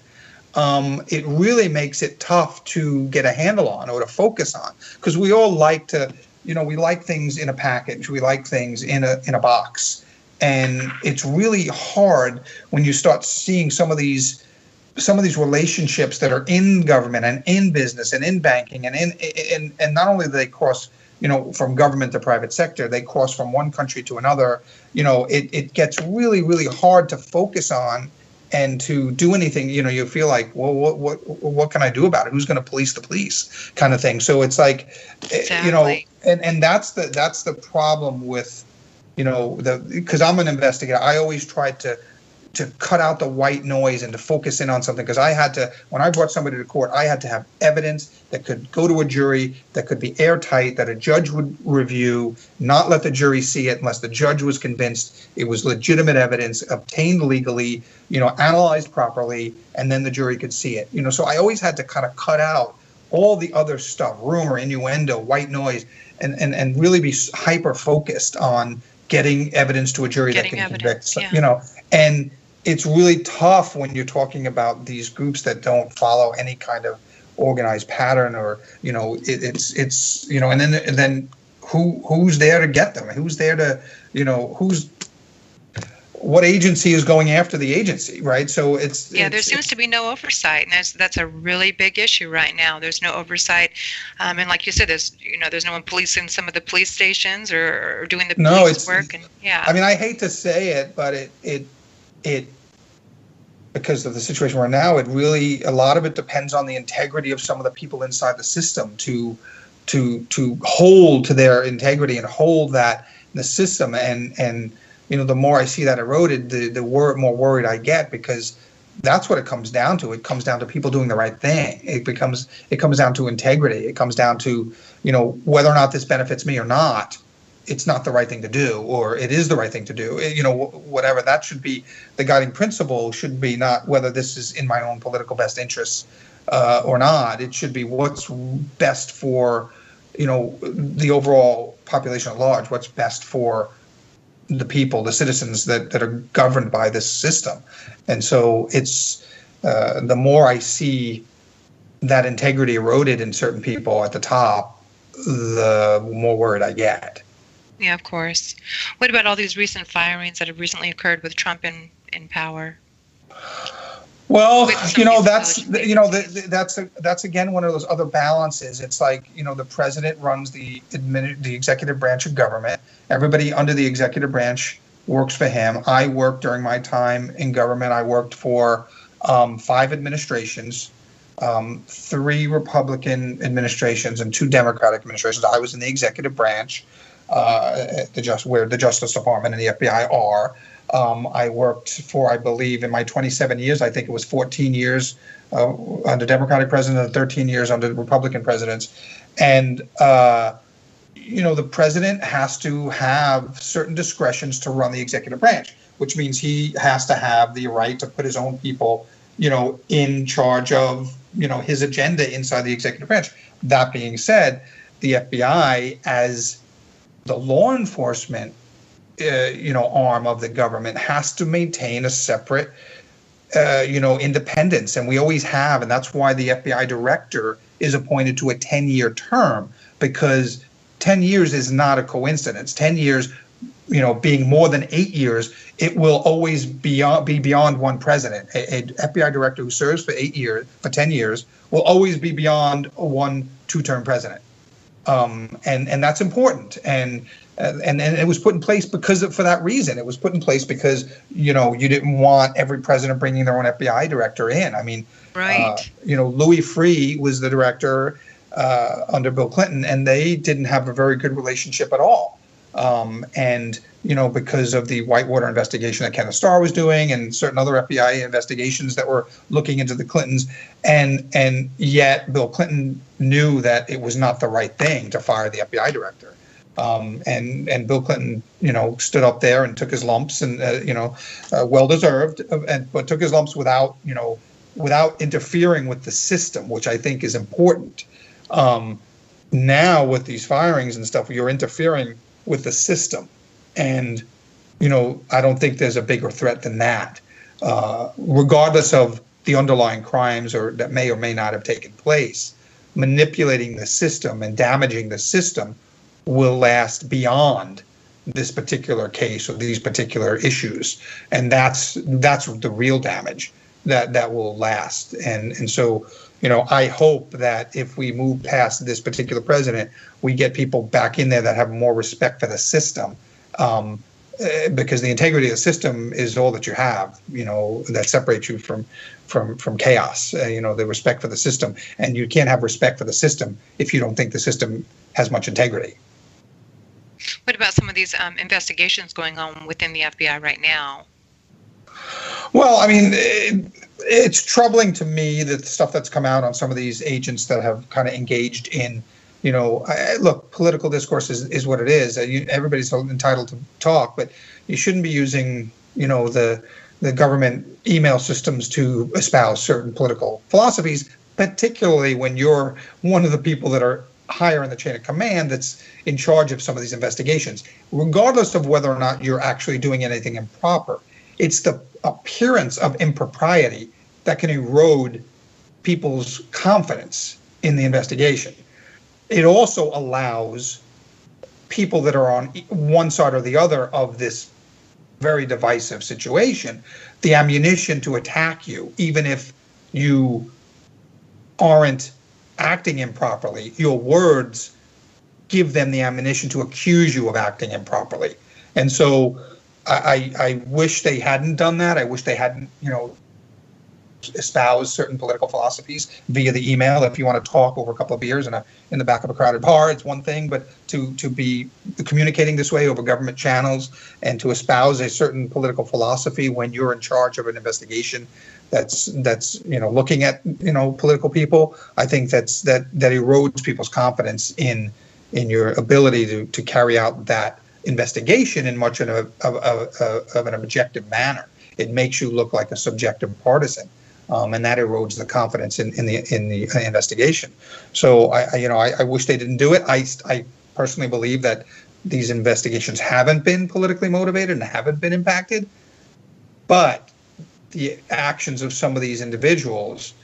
it really makes it tough to get a handle on or to focus on. Because we all like to, we like things in a package. We like things in a box. And it's really hard when you start seeing some of these relationships that are in government and in business and in banking and not only do they cross, from government to private sector, they cross from one country to another. It gets really, really hard to focus on and to do anything. You feel like, well, what can I do about it? Who's going to police the police kind of thing? So it's like, exactly. And that's the problem with, because I'm an investigator. I always tried to cut out the white noise and to focus in on something. Because I had to, when I brought somebody to court, I had to have evidence that could go to a jury, that could be airtight, that a judge would review, not let the jury see it unless the judge was convinced it was legitimate evidence, obtained legally, analyzed properly, and then the jury could see it. So I always had to kind of cut out all the other stuff, rumor, innuendo, white noise, and really be hyper focused on getting evidence to a jury that can convict. And it's really tough when you're talking about these groups that don't follow any kind of organized pattern or, it's and then who's there to get them? Who's there to, what agency is going after the agency, right? So there seems to be no oversight, and that's a really big issue right now. There's no oversight, and like you said, there's no one policing some of the police stations or doing the police work. And I mean, I hate to say it, but it because of the situation we're in now, it really, a lot of it depends on the integrity of some of the people inside the system to hold to their integrity and hold that in the system. And the more I see that eroded, the more worried I get, because that's what it comes down to. It comes down to people doing the right thing. It comes down to integrity. It comes down to, whether or not this benefits me or not, it's not the right thing to do, or it is the right thing to do. Whatever. That should be the guiding principle. Should be not whether this is in my own political best interests or not. It should be what's best for, the overall population at large. What's best for the people, the citizens that are governed by this system. And so it's the more I see that integrity eroded in certain people at the top, the more worried I get. Yeah, of course. What about all these recent firings that have recently occurred with Trump in power? Well, that's again one of those other balances. It's like, the president runs the executive branch of government. Everybody under the executive branch works for him. I worked during my time in government. I worked for 5 administrations, 3 Republican administrations and 2 Democratic administrations. I was in the executive branch, where the Justice Department and the FBI are. I worked for, I believe, in my 27 years, I think it was 14 years under Democratic presidents and 13 years under Republican presidents. And, the president has to have certain discretions to run the executive branch, which means he has to have the right to put his own people, in charge of, his agenda inside the executive branch. That being said, the FBI, as the law enforcement arm of the government, has to maintain a separate, independence. And we always have. And that's why the FBI director is appointed to a 10-year term, because 10 years is not a coincidence. 10 years, being more than 8 years, it will always be beyond one president. A FBI director who serves for 10 years, will always be beyond one 2-term president. And that's important. And it was put in place for that reason. It was put in place because, you didn't want every president bringing their own FBI director in. I mean, right. Louis Freeh was the director under Bill Clinton, and they didn't have a very good relationship at all. Because of the Whitewater investigation that Kenneth Starr was doing and certain other FBI investigations that were looking into the Clintons. And yet Bill Clinton knew that it was not the right thing to fire the FBI director. And Bill Clinton, stood up there and took his lumps and, well deserved, but took his lumps without interfering with the system, which I think is important. Now with these firings and stuff, you're interfering with the system. And, I don't think there's a bigger threat than that, regardless of the underlying crimes that may or may not have taken place. Manipulating the system and damaging the system will last beyond this particular case or these particular issues. And that's the real damage that will last. And so, I hope that if we move past this particular president, we get people back in there that have more respect for the system, because the integrity of the system is all that you have, that separates you from chaos, the respect for the system. And you can't have respect for the system if you don't think the system has much integrity. What about some of these investigations going on within the FBI right now? Well, I mean, it's troubling to me that the stuff that's come out on some of these agents that have kind of engaged in, look, political discourse is what it is. Everybody's entitled to talk, but you shouldn't be using, the government email systems to espouse certain political philosophies, particularly when you're one of the people that are higher in the chain of command that's in charge of some of these investigations, regardless of whether or not you're actually doing anything improper. It's the appearance of impropriety that can erode people's confidence in the investigation. It also allows people that are on one side or the other of this very divisive situation the ammunition to attack you, even if you aren't acting improperly. Your words give them the ammunition to accuse you of acting improperly. And so I wish they hadn't done that. I wish they hadn't, espoused certain political philosophies via the email. If you want to talk over a couple of beers in the back of a crowded bar, it's one thing, but to be communicating this way over government channels and to espouse a certain political philosophy when you're in charge of an investigation that's looking at political people, I think that erodes people's confidence in your ability to carry out that investigation in much of an objective manner. It makes you look like a subjective partisan, and that erodes the confidence in the investigation. So I wish they didn't do it. I personally believe that these investigations haven't been politically motivated and haven't been impacted, but the actions of some of these individuals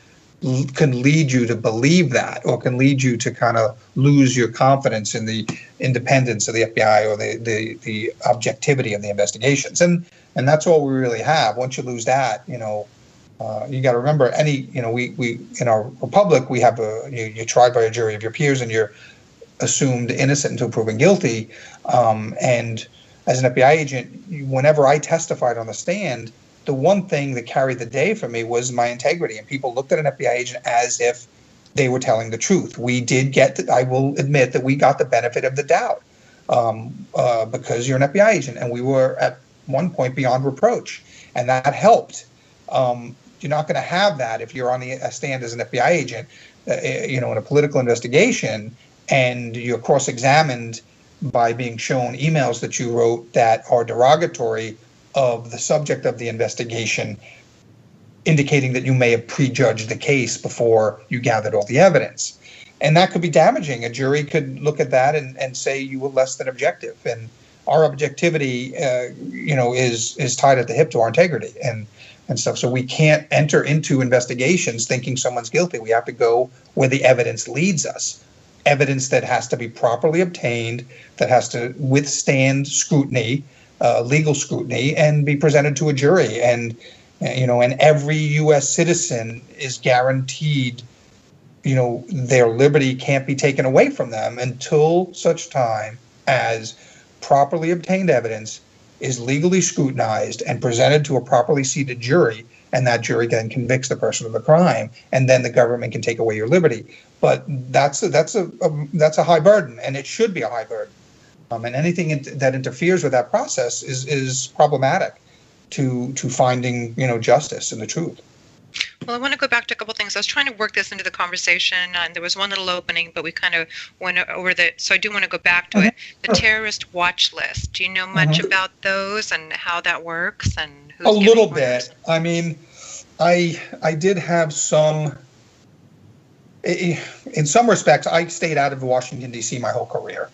can lead you to believe that, or can lead you to kind of lose your confidence in the independence of the FBI or the objectivity of the investigations. And that's all we really have. Once you lose that, you got to remember we in our republic, we have you're tried by a jury of your peers, and you're assumed innocent until proven guilty. And as an FBI agent, whenever I testified on the stand, the one thing that carried the day for me was my integrity, and people looked at an FBI agent as if they were telling the truth. We did I will admit that we got the benefit of the doubt because you're an FBI agent, and we were at one point beyond reproach, and that helped. You're not going to have that if you're on a stand as an FBI agent, in a political investigation, and you're cross-examined by being shown emails that you wrote that are derogatory of the subject of the investigation, indicating that you may have prejudged the case before you gathered all the evidence. And that could be damaging. A jury could look at that and say you were less than objective. And our objectivity, is tied at the hip to our integrity and stuff. So we can't enter into investigations thinking someone's guilty. We have to go where the evidence leads us. Evidence that has to be properly obtained, that has to withstand scrutiny, legal scrutiny, and be presented to a jury. And every U.S. citizen is guaranteed, their liberty can't be taken away from them until such time as properly obtained evidence is legally scrutinized and presented to a properly seated jury, and that jury then convicts the person of the crime, and then the government can take away your liberty. But that's a high burden, and it should be a high burden. And anything that interferes with that process is problematic to finding justice and the truth. Well, I want to go back to a couple things. I was trying to work this into the conversation, and there was one little opening, but we kind of went over so I do want to go back to it. The terrorist watch list. Do you know much about those and how that works? And who's a little bit. I mean, I did have some. In some respects, I stayed out of Washington, D.C. my whole career.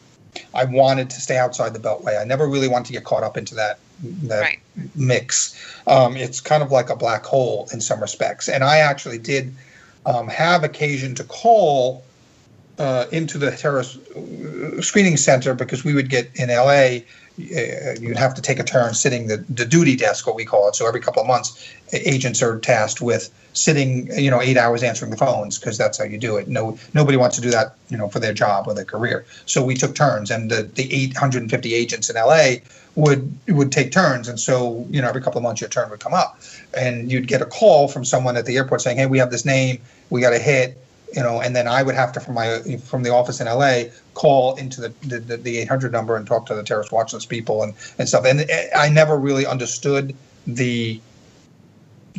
I wanted to stay outside the Beltway. I never really wanted to get caught up into that right. mix. It's kind of like a black hole in some respects. And I actually did have occasion to call into the terrorist screening center, because we would get in L.A., you'd have to take a turn sitting the duty desk, what we call it. So every couple of months, agents are tasked with sitting, 8 hours answering the phones, because that's how you do it. Nobody wants to do that, for their job or their career. So we took turns, and the 850 agents in LA would take turns. And so, every couple of months your turn would come up, and you'd get a call from someone at the airport saying, hey, we have this name, we got a hit, and then I would have to, from the office in LA, call into the 800 number and talk to the terrorist watch list people and stuff. And I never really understood the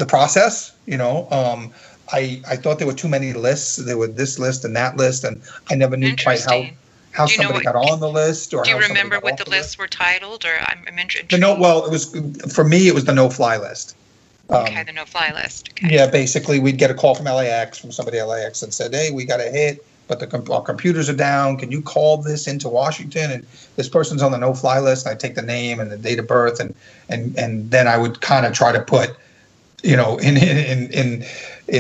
process. I thought there were too many lists. There were this list and that list, and I never knew quite how somebody got on the list. Or do you remember what the lists were titled? Or I'm interested. It was, for me, it was the no-fly list. Okay, the no-fly list. Okay. Yeah, basically, we'd get a call from LAX, from somebody at LAX, that said, hey, we got a hit, but our computers are down. Can you call this into Washington? And this person's on the no-fly list. And I'd take the name and the date of birth, and then I would kind of try to put, in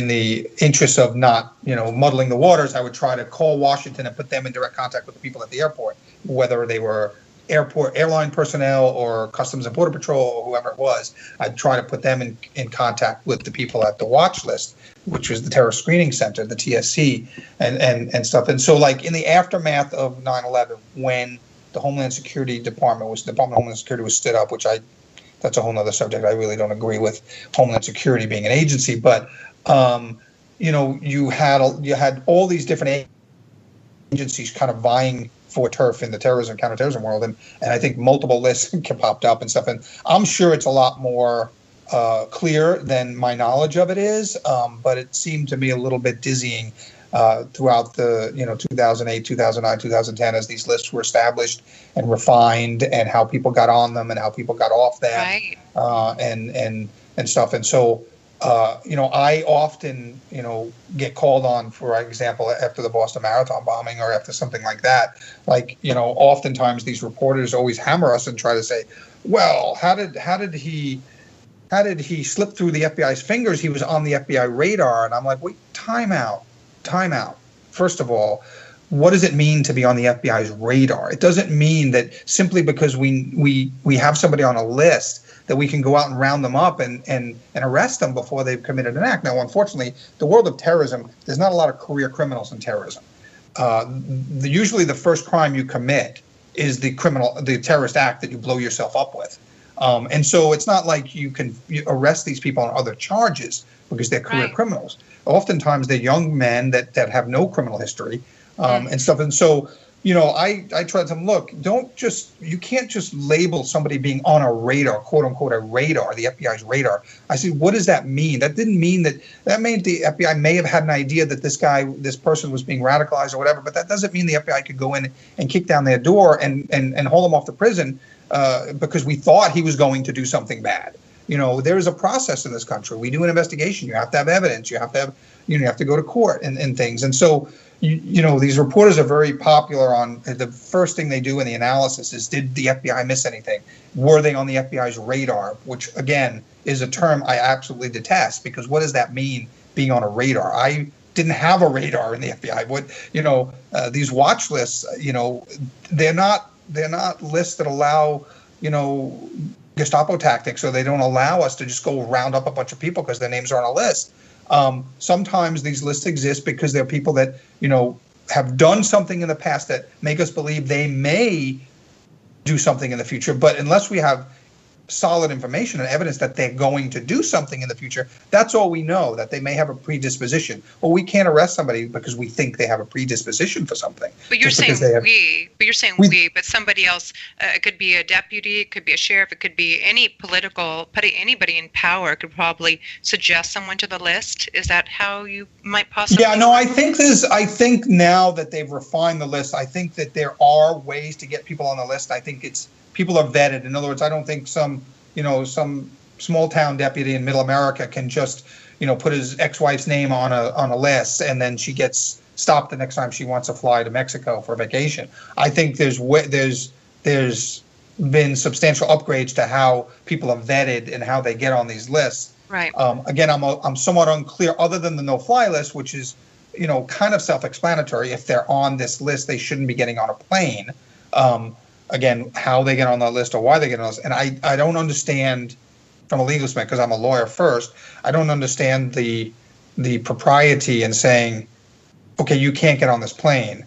the interest of not, muddling the waters, I would try to call Washington and put them in direct contact with the people at the airport, whether they were airline personnel or Customs and Border Patrol or whoever it was. I'd try to put them in contact with the people at the watch list, which was the Terrorist Screening Center, the TSC, and stuff. And so, like, in the aftermath of 9/11, when the Homeland Security Department of Homeland Security was stood up, which that's a whole other subject. I really don't agree with Homeland Security being an agency, but you had all these different agencies kind of vying for turf in the counterterrorism world, and I think multiple lists popped up and stuff. And I'm sure it's a lot more clear than my knowledge of it is, but it seemed to me a little bit dizzying throughout the 2008, 2009, 2010, as these lists were established and refined, and how people got on them and how people got off them, right. And stuff. And so I often get called on, for example, after the Boston Marathon bombing or after something like that. Like, oftentimes these reporters always hammer us and try to say, well, how did he slip through the FBI's fingers? He was on the FBI radar. And I'm like, wait, time out. First of all, what does it mean to be on the FBI's radar? It doesn't mean that simply because we have somebody on a list that we can go out and round them up and arrest them before they've committed an act. Now, unfortunately, the world of terrorism, there's not a lot of career criminals in terrorism. Usually the first crime you commit is the terrorist act that you blow yourself up with. And so it's not like you arrest these people on other charges because they're career criminals. Oftentimes they're young men that have no criminal history and stuff. And so, I try to tell them, look, you can't just label somebody being on a radar, quote unquote, a radar, the FBI's radar. I said, what does that mean? That didn't mean that meant the FBI may have had an idea that this person was being radicalized or whatever, but that doesn't mean the FBI could go in and kick down their door and haul him off to prison because we thought he was going to do something bad. There is a process in this country. We do an investigation. You have to have evidence. You have to have, you have to go to court and things. And so, these reporters are very popular on the first thing they do in the analysis is, did the FBI miss anything? Were they on the FBI's radar? Which, again, is a term I absolutely detest, because what does that mean, being on a radar? I didn't have a radar in the FBI. These watch lists, they're not lists that allow, Gestapo tactics, so they don't allow us to just go round up a bunch of people because their names are on a list. Sometimes these lists exist because they're people that, have done something in the past that make us believe they may do something in the future. But unless we have solid information and evidence that they're going to do something in the future, that's all we know, that they may have a predisposition. Well, we can't arrest somebody because we think they have a predisposition for something. But you're saying but somebody else, it could be a deputy, it could be a sheriff, it could be anybody in power could probably suggest someone to the list. Is that how you might possibly? Yeah, no, I think now that they've refined the list, I think that there are ways to get people on the list. I think people are vetted. In other words, I don't think some small town deputy in Middle America can just, put his ex-wife's name on a list and then she gets stopped the next time she wants to fly to Mexico for vacation. I think there's been substantial upgrades to how people are vetted and how they get on these lists. Right. Again, I'm somewhat unclear, other than the no-fly list, which is, kind of self-explanatory. If they're on this list, they shouldn't be getting on a plane. Again, how they get on the list or why they get on the list. And I don't understand, from a legal perspective, because I'm a lawyer first, I don't understand the propriety in saying, okay, you can't get on this plane.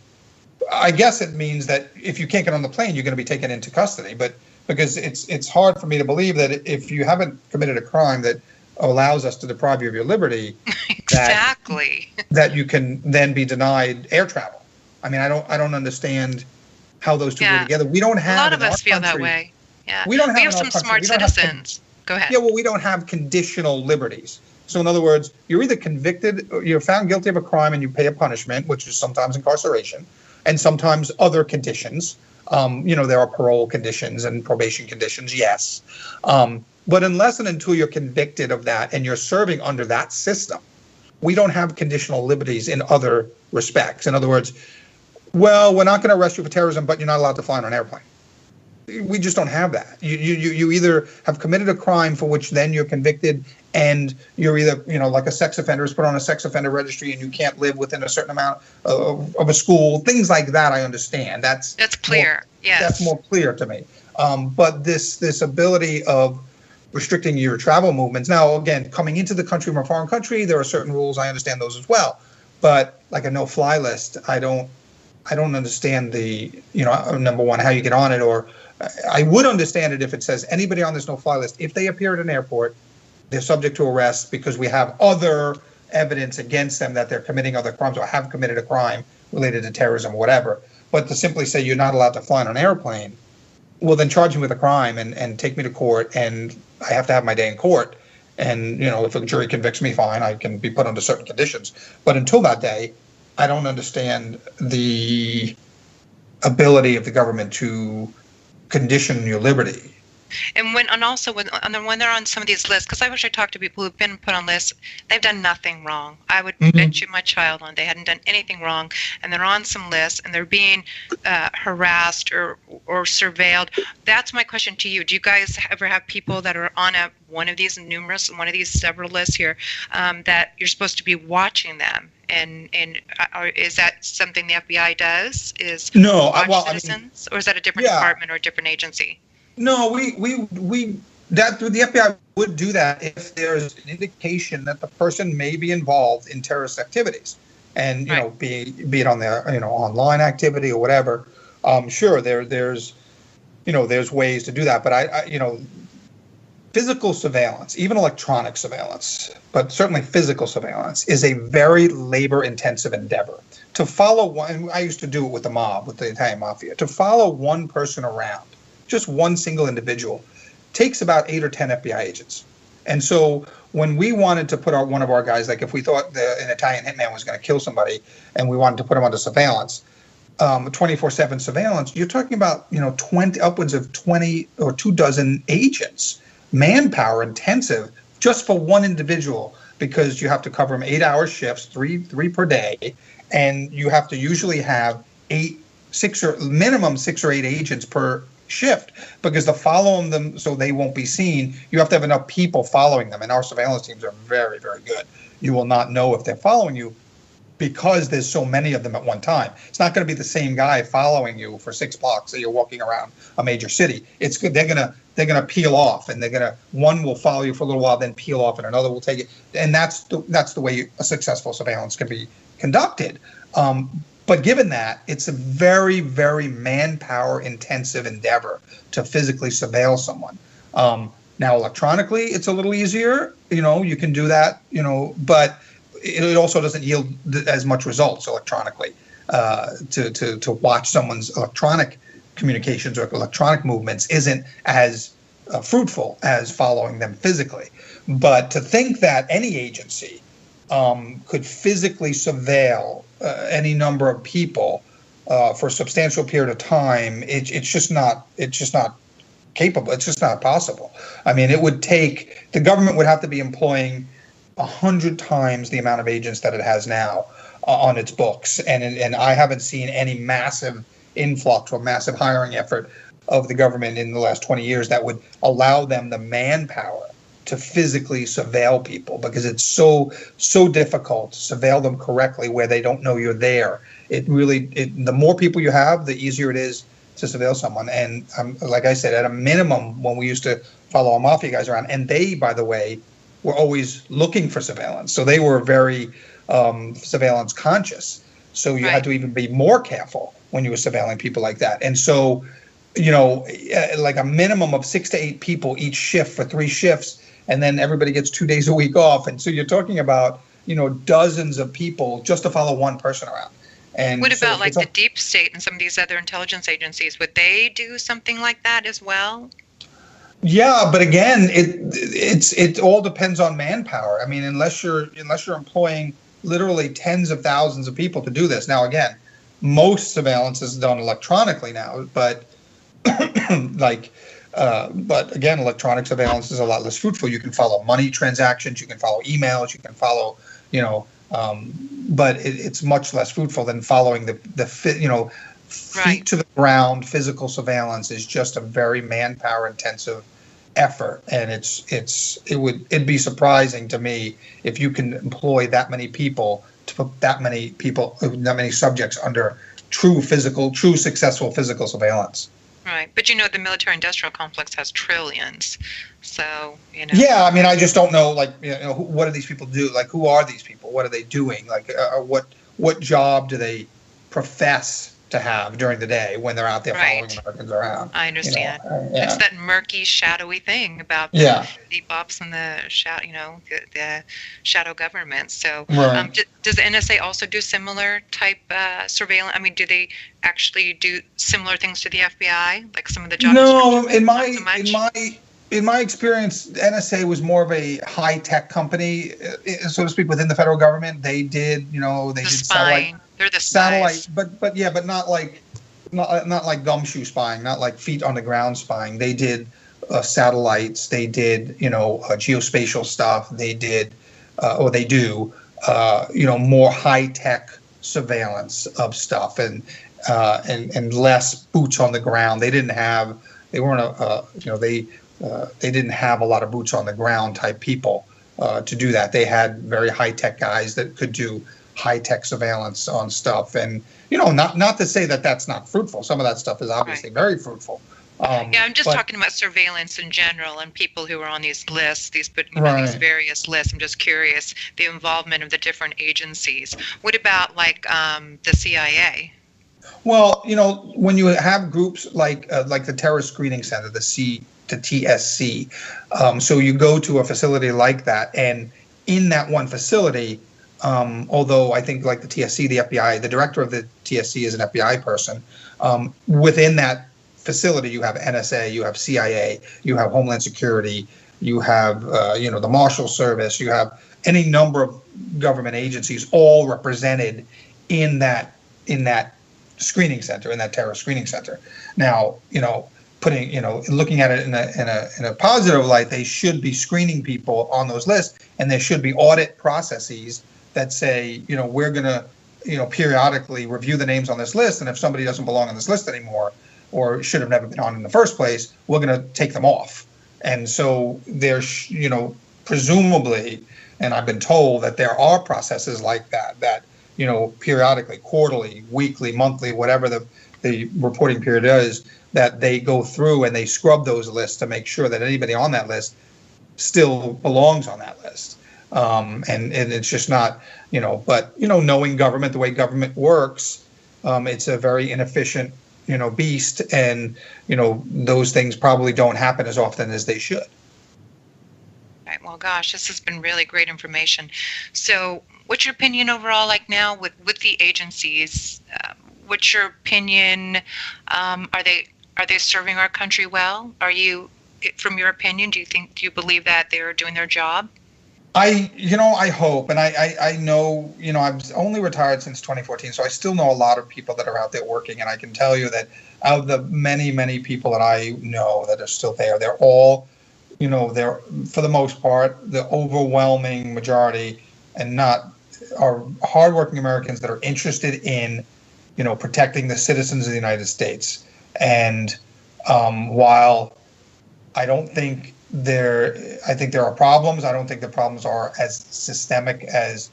I guess it means that if you can't get on the plane, you're going to be taken into custody. But because it's hard for me to believe that if you haven't committed a crime that allows us to deprive you of your liberty, exactly, that you can then be denied air travel. I mean, I don't understand how those two go together. We don't have, a lot of us feel that way. Yeah, we have some smart citizens. Go ahead. Yeah, well, we don't have conditional liberties. So in other words, you're either convicted, or you're found guilty of a crime and you pay a punishment, which is sometimes incarceration, and sometimes other conditions. There are parole conditions and probation conditions, yes. But unless and until you're convicted of that and you're serving under that system, we don't have conditional liberties in other respects. In other words, well, we're not going to arrest you for terrorism, but you're not allowed to fly on an airplane. We just don't have that. You either have committed a crime for which then you're convicted, and you're either, like a sex offender is put on a sex offender registry and you can't live within a certain amount of a school, things like that. I understand. That's clear. Yes. That's more clear to me. But this ability of restricting your travel movements. Now, again, coming into the country from a foreign country, there are certain rules. I understand those as well. But like a no-fly list, I don't understand the, number one, how you get on it, or I would understand it if it says anybody on this no-fly list, if they appear at an airport, they're subject to arrest because we have other evidence against them that they're committing other crimes or have committed a crime related to terrorism or whatever. But to simply say you're not allowed to fly on an airplane, well, then charge me with a crime and take me to court, and I have to have my day in court. And, if a jury convicts me, fine, I can be put under certain conditions. But until that day, I don't understand the ability of the government to condition your liberty And also when they're on some of these lists, because I wish I talked to people who've been put on lists, they've done nothing wrong. I would bet you my child on they hadn't done anything wrong, and they're on some lists and they're being harassed or surveilled. That's my question to you. Do you guys ever have people that are on one of these several lists here that you're supposed to be watching them? And is that something the FBI does? Watch citizens, or is that a different department or a different agency? No, the FBI would do that if there's an indication that the person may be involved in terrorist activities, and be it on their online activity or whatever. Sure, there's ways to do that, but physical surveillance, even electronic surveillance, but certainly physical surveillance, is a very labor-intensive endeavor. To follow one, I used to do it with the mob, with the Italian mafia. To follow one person around, just one single individual, takes about 8 or 10 FBI agents. And so when we wanted to put out one of our guys, like if we thought an Italian hitman was going to kill somebody and we wanted to put him under surveillance, 24/7 surveillance, you're talking about upwards of 20 or 24 agents, manpower intensive, just for one individual, because you have to cover them 8-hour shifts, three per day, and you have to usually have minimum 6 or 8 agents per shift, because to follow them so they won't be seen, you have to have enough people following them, and our surveillance teams are very, very good. You will not know if they're following you because there's so many of them at one time. It's not going to be the same guy following you for 6 blocks that you're walking around a major city. It's good. They're gonna peel off, and one will follow you for a little while, then peel off, and another will take it. And that's the way a successful surveillance can be conducted. But given that, it's a very, very manpower-intensive endeavor to physically surveil someone. Now, electronically, it's a little easier. You can do that. But it also doesn't yield as much results electronically. To watch someone's electronic communications or electronic movements isn't as fruitful as following them physically. But to think that any agency could physically surveil any number of people for a substantial period of time, it's just not capable. It's just not possible. I mean, the government would have to be employing 100 times the amount of agents that it has now on its books, and I haven't seen any massive influx or massive hiring effort of the government in the last 20 years that would allow them the manpower to physically surveil people, because it's so difficult to surveil them correctly where they don't know you're there. The more people you have, the easier it is to surveil someone. And like I said, at a minimum, when we used to follow our mafia guys around, and they, by the way, were always looking for surveillance, so they were very surveillance conscious. So you had to even be more careful when you were surveilling people like that. And so, like a minimum of 6 to 8 people each shift for 3 shifts. And then everybody gets 2 days a week off. And so you're talking about, dozens of people just to follow one person around. And what about the deep state and some of these other intelligence agencies? Would they do something like that as well? Yeah, but again, it all depends on manpower. I mean, unless you're employing literally tens of thousands of people to do this. Now, again, most surveillance is done electronically now, but but again, electronic surveillance is a lot less fruitful. You can follow money transactions, you can follow emails, you can follow, but it's much less fruitful than following feet to the ground. Physical surveillance is just a very manpower intensive effort, and it'd be surprising to me if you can employ that many people to put that many subjects under true successful physical surveillance. Right, but the military-industrial complex has trillions, so Yeah, I mean, I just don't know, what do these people do? Like, who are these people? What are they doing? Like, what job do they profess to have during the day when they're out there following Americans around? I understand. It's that murky, shadowy thing about the deep ops and the the shadow government. So, does the NSA also do similar type surveillance? I mean, do they actually do similar things to the FBI, like some of the jobs? No, in my experience, NSA was more of a high-tech company, so to speak, within the federal government. They did, they did satellite. They're the satellite, but not like gumshoe spying, not like feet on the ground spying. They did satellites. They did, geospatial stuff. They did, or they do, more high-tech surveillance of stuff and less boots on the ground. They didn't have, they didn't have a lot of boots on the ground type people to do that. They had very high-tech guys that could do high-tech surveillance on stuff. And, not to say that that's not fruitful. Some of that stuff is obviously very fruitful. I'm just talking about surveillance in general and people who are on these lists, these various lists. I'm just curious, the involvement of the different agencies. What about the CIA? Well, when you have groups like the Terrorist Screening Center, the TSC, so you go to a facility like that, and in that one facility, although I think like the TSC, the FBI, the director of the TSC is an FBI person, within that facility, you have NSA, you have CIA, you have Homeland Security, you have the Marshal Service, you have any number of government agencies all represented in that screening center, in that terrorist screening center. Now, looking at it in a positive light, they should be screening people on those lists, and there should be audit processes that say, we're going to, periodically review the names on this list, and if somebody doesn't belong on this list anymore, or should have never been on in the first place, we're going to take them off. And so there's, presumably, and I've been told that there are processes like that, periodically, quarterly, weekly, monthly, whatever the reporting period is, that they go through and they scrub those lists to make sure that anybody on that list still belongs on that list. And it's just not, knowing government, the way government works, it's a very inefficient beast, and those things probably don't happen as often as they should. Right. Well, gosh, this has been really great information. So, what's your opinion overall? Like now with the agencies, what's your opinion? Are they serving our country well? Are you, from your opinion, do you believe that they're doing their job? I hope, and I know, I've only retired since 2014, so I still know a lot of people that are out there working, and I can tell you that out of the many, many people that I know that are still there, they're all, they're, for the most part, the overwhelming majority, are hardworking Americans that are interested in, protecting the citizens of the United States. And while I don't think I think there are problems. I don't think the problems are as systemic as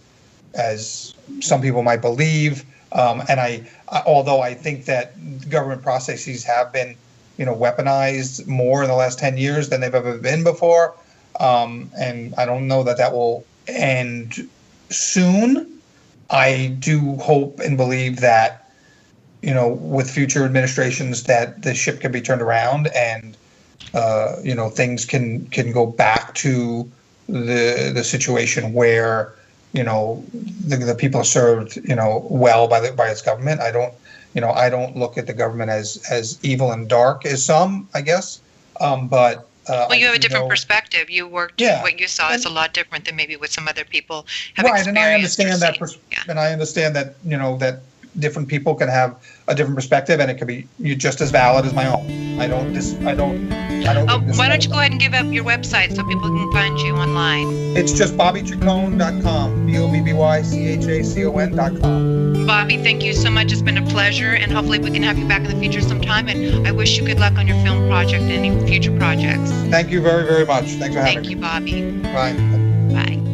some people might believe. And although I think that government processes have been, weaponized more in the last 10 years than they've ever been before. And I don't know that will end soon. I do hope and believe that, with future administrations, that the ship can be turned around and things can go back to the situation where, the people are served, well by its government. I don't look at the government as evil and dark as some, I guess. But well, you have a different perspective. You worked. What you saw is a lot different than maybe what some other people have experienced. And I understand that. And I understand that that different people can have a different perspective, and it could be just as valid as my own. I don't. Why don't you go ahead and give up your website so people can find you online? It's just BobbyChacon.com. BobbyChacon.com. Bobby, thank you so much. It's been a pleasure, and hopefully we can have you back in the future sometime. And I wish you good luck on your film project and any future projects. Thank you very, very much. Thanks for having me. Thank you, Bobby. Bye. Bye.